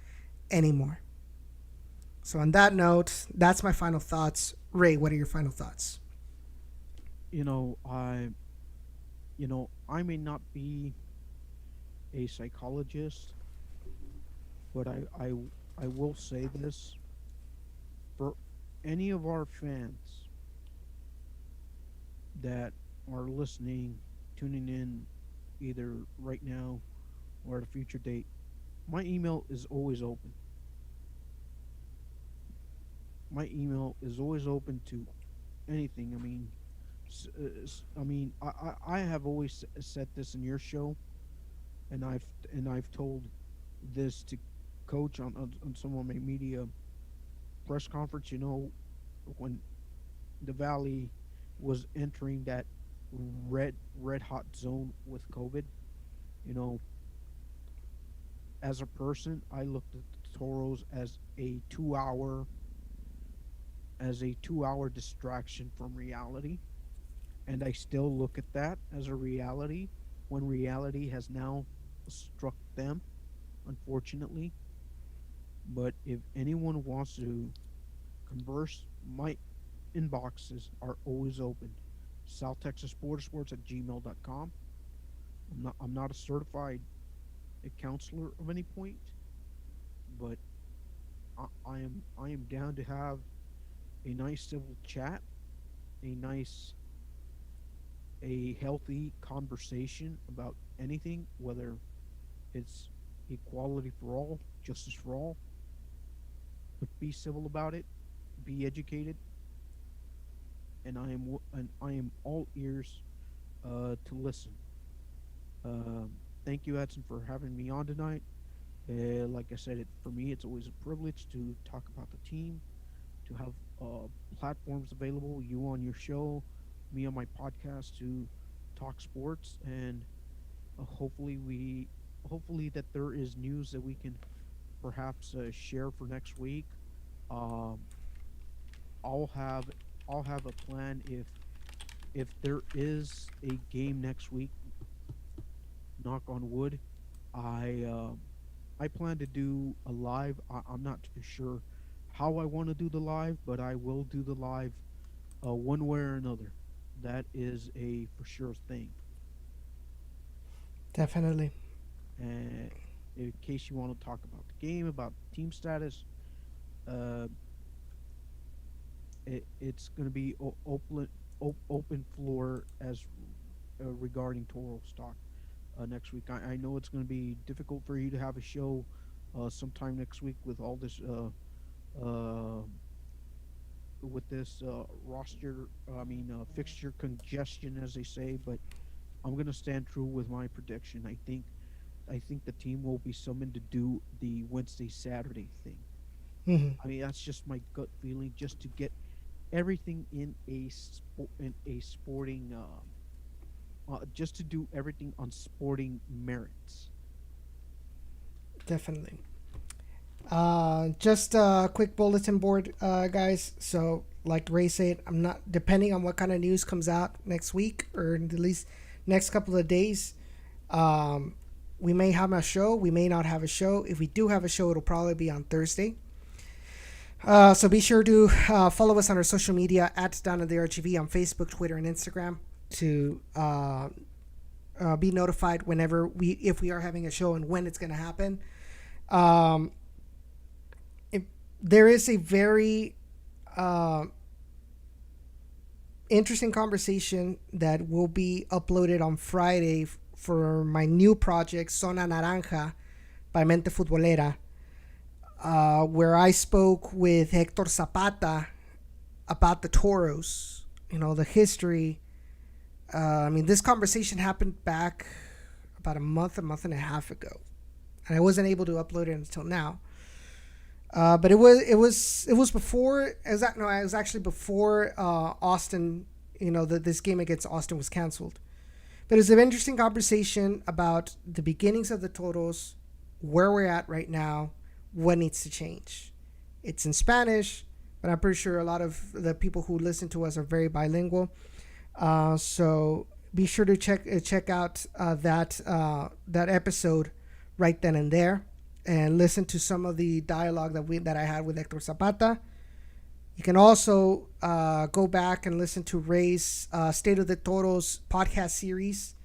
anymore. So on that note, that's my final thoughts. Ray, what are your final thoughts? You know, I may not be a psychologist, but I will say this for any of our fans that are listening, tuning in either right now or at a future date. My email is always open. My email is always open to anything. I mean, I have always said this in your show, and I've told this to Coach on some of my media press conference. You know, when the Valley was entering that red hot zone with COVID, you know, as a person, I looked at the Toros as a 2 hour distraction from reality, and I still look at that as a reality when reality has now struck them, unfortunately. But if anyone wants to converse, my inboxes are always open. South Texas Sports at gmail.com. I'm not a certified counselor of any point, but I am down to have a nice civil chat, a nice a healthy conversation about anything, whether it's equality for all, justice for all. But be civil about it, be educated, and I am all ears to listen. Thank you, Edson, for having me on tonight. Like I said, for me, it's always a privilege to talk about the team, to have platforms available, you on your show, me on my podcast to talk sports, and hopefully that there is news that we can perhaps share for next week. Um, I'll have I'll have a plan if there is a game next week. Knock on wood. I I plan to do a live. I'm not too sure how I want to do the live, but I will do the live one way or another. That is a for sure thing. Definitely. And in case you want to talk about the game, about team status, uh, it's going to be open floor as regarding Toro stock next week. I know it's going to be difficult for you to have a show sometime next week with all this roster. Fixture congestion, as they say. But I'm gonna stand true with my prediction. I think the team will be summoned to do the Wednesday Saturday thing. Hmm. I mean, that's just my gut feeling, just to get everything in a sporting, just to do everything on sporting merits. Definitely. Just a quick bulletin board, guys. So, like Ray said, I'm not depending on what kind of news comes out next week or at least next couple of days. Um, we may have a show. We may not have a show. If we do have a show, it'll probably be on Thursday. So be sure to follow us on our social media at Down in the RGV on Facebook, Twitter, and Instagram to be notified whenever if we are having a show and when it's going to happen. Um, there is a very interesting conversation that will be uploaded on Friday for my new project, Zona Naranja by Mente Futbolera, where I spoke with Hector Zapata about the Toros, the history. This conversation happened back about a month and a half ago, and I wasn't able to upload it until now. But it was before. It was actually before Austin. This game against Austin was canceled. But it's an interesting conversation about the beginnings of the Toros, where we're at right now, what needs to change. It's in Spanish, but I'm pretty sure a lot of the people who listen to us are very bilingual. So be sure to check out that episode right then and there, and listen to some of the dialogue that I had with Hector Zapata. You can also go back and listen to Ray's State of the Toros podcast series,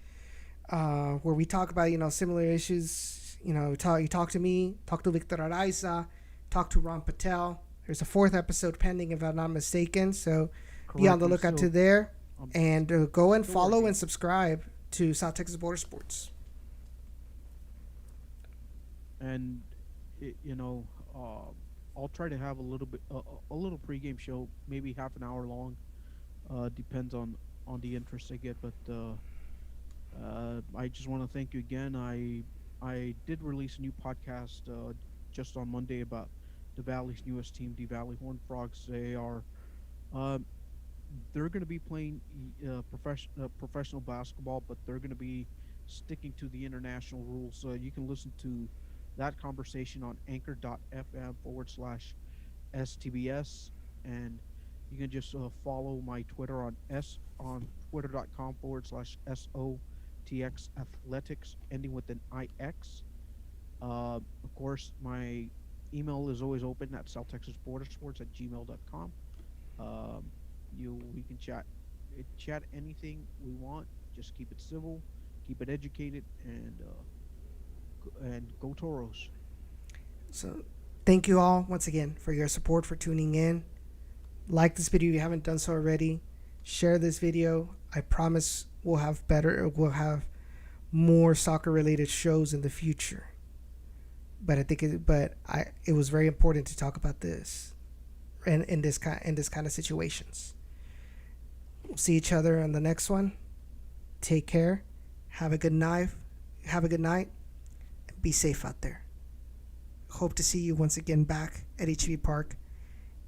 where we talk about similar issues. You talk to me, talk to Victor Araiza, talk to Ron Patel. There's a fourth episode pending, if I'm not mistaken. So be on the lookout to there, and go and follow and subscribe to South Texas Border Sports. And I'll try to have a little bit a little pregame show, maybe half an hour long. Depends on the interest I get, but I just want to thank you again. I did release a new podcast just on Monday about the Valley's newest team, the Valley Horned Frogs. Um, they're going to be playing professional basketball, but they're going to be sticking to the international rules. You can listen to that conversation on anchor.fm/STBS, and you can just follow my Twitter on twitter.com/SOTX Athletics, ending with an IX. Of course, my email is always open at southtexasbordersports@gmail.com. We can chat anything we want. Just keep it civil, keep it educated, and go Toros. So thank you all once again for your support, for tuning in. Like this video if you haven't done so already. Share this video. I promise we'll have more soccer related shows in the future. But it was very important to talk about this and in this kind of situations. We'll see each other on the next one. Take care. Have a good night. Be safe out there. Hope to see you once again back at HB Park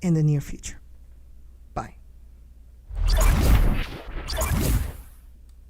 in the near future.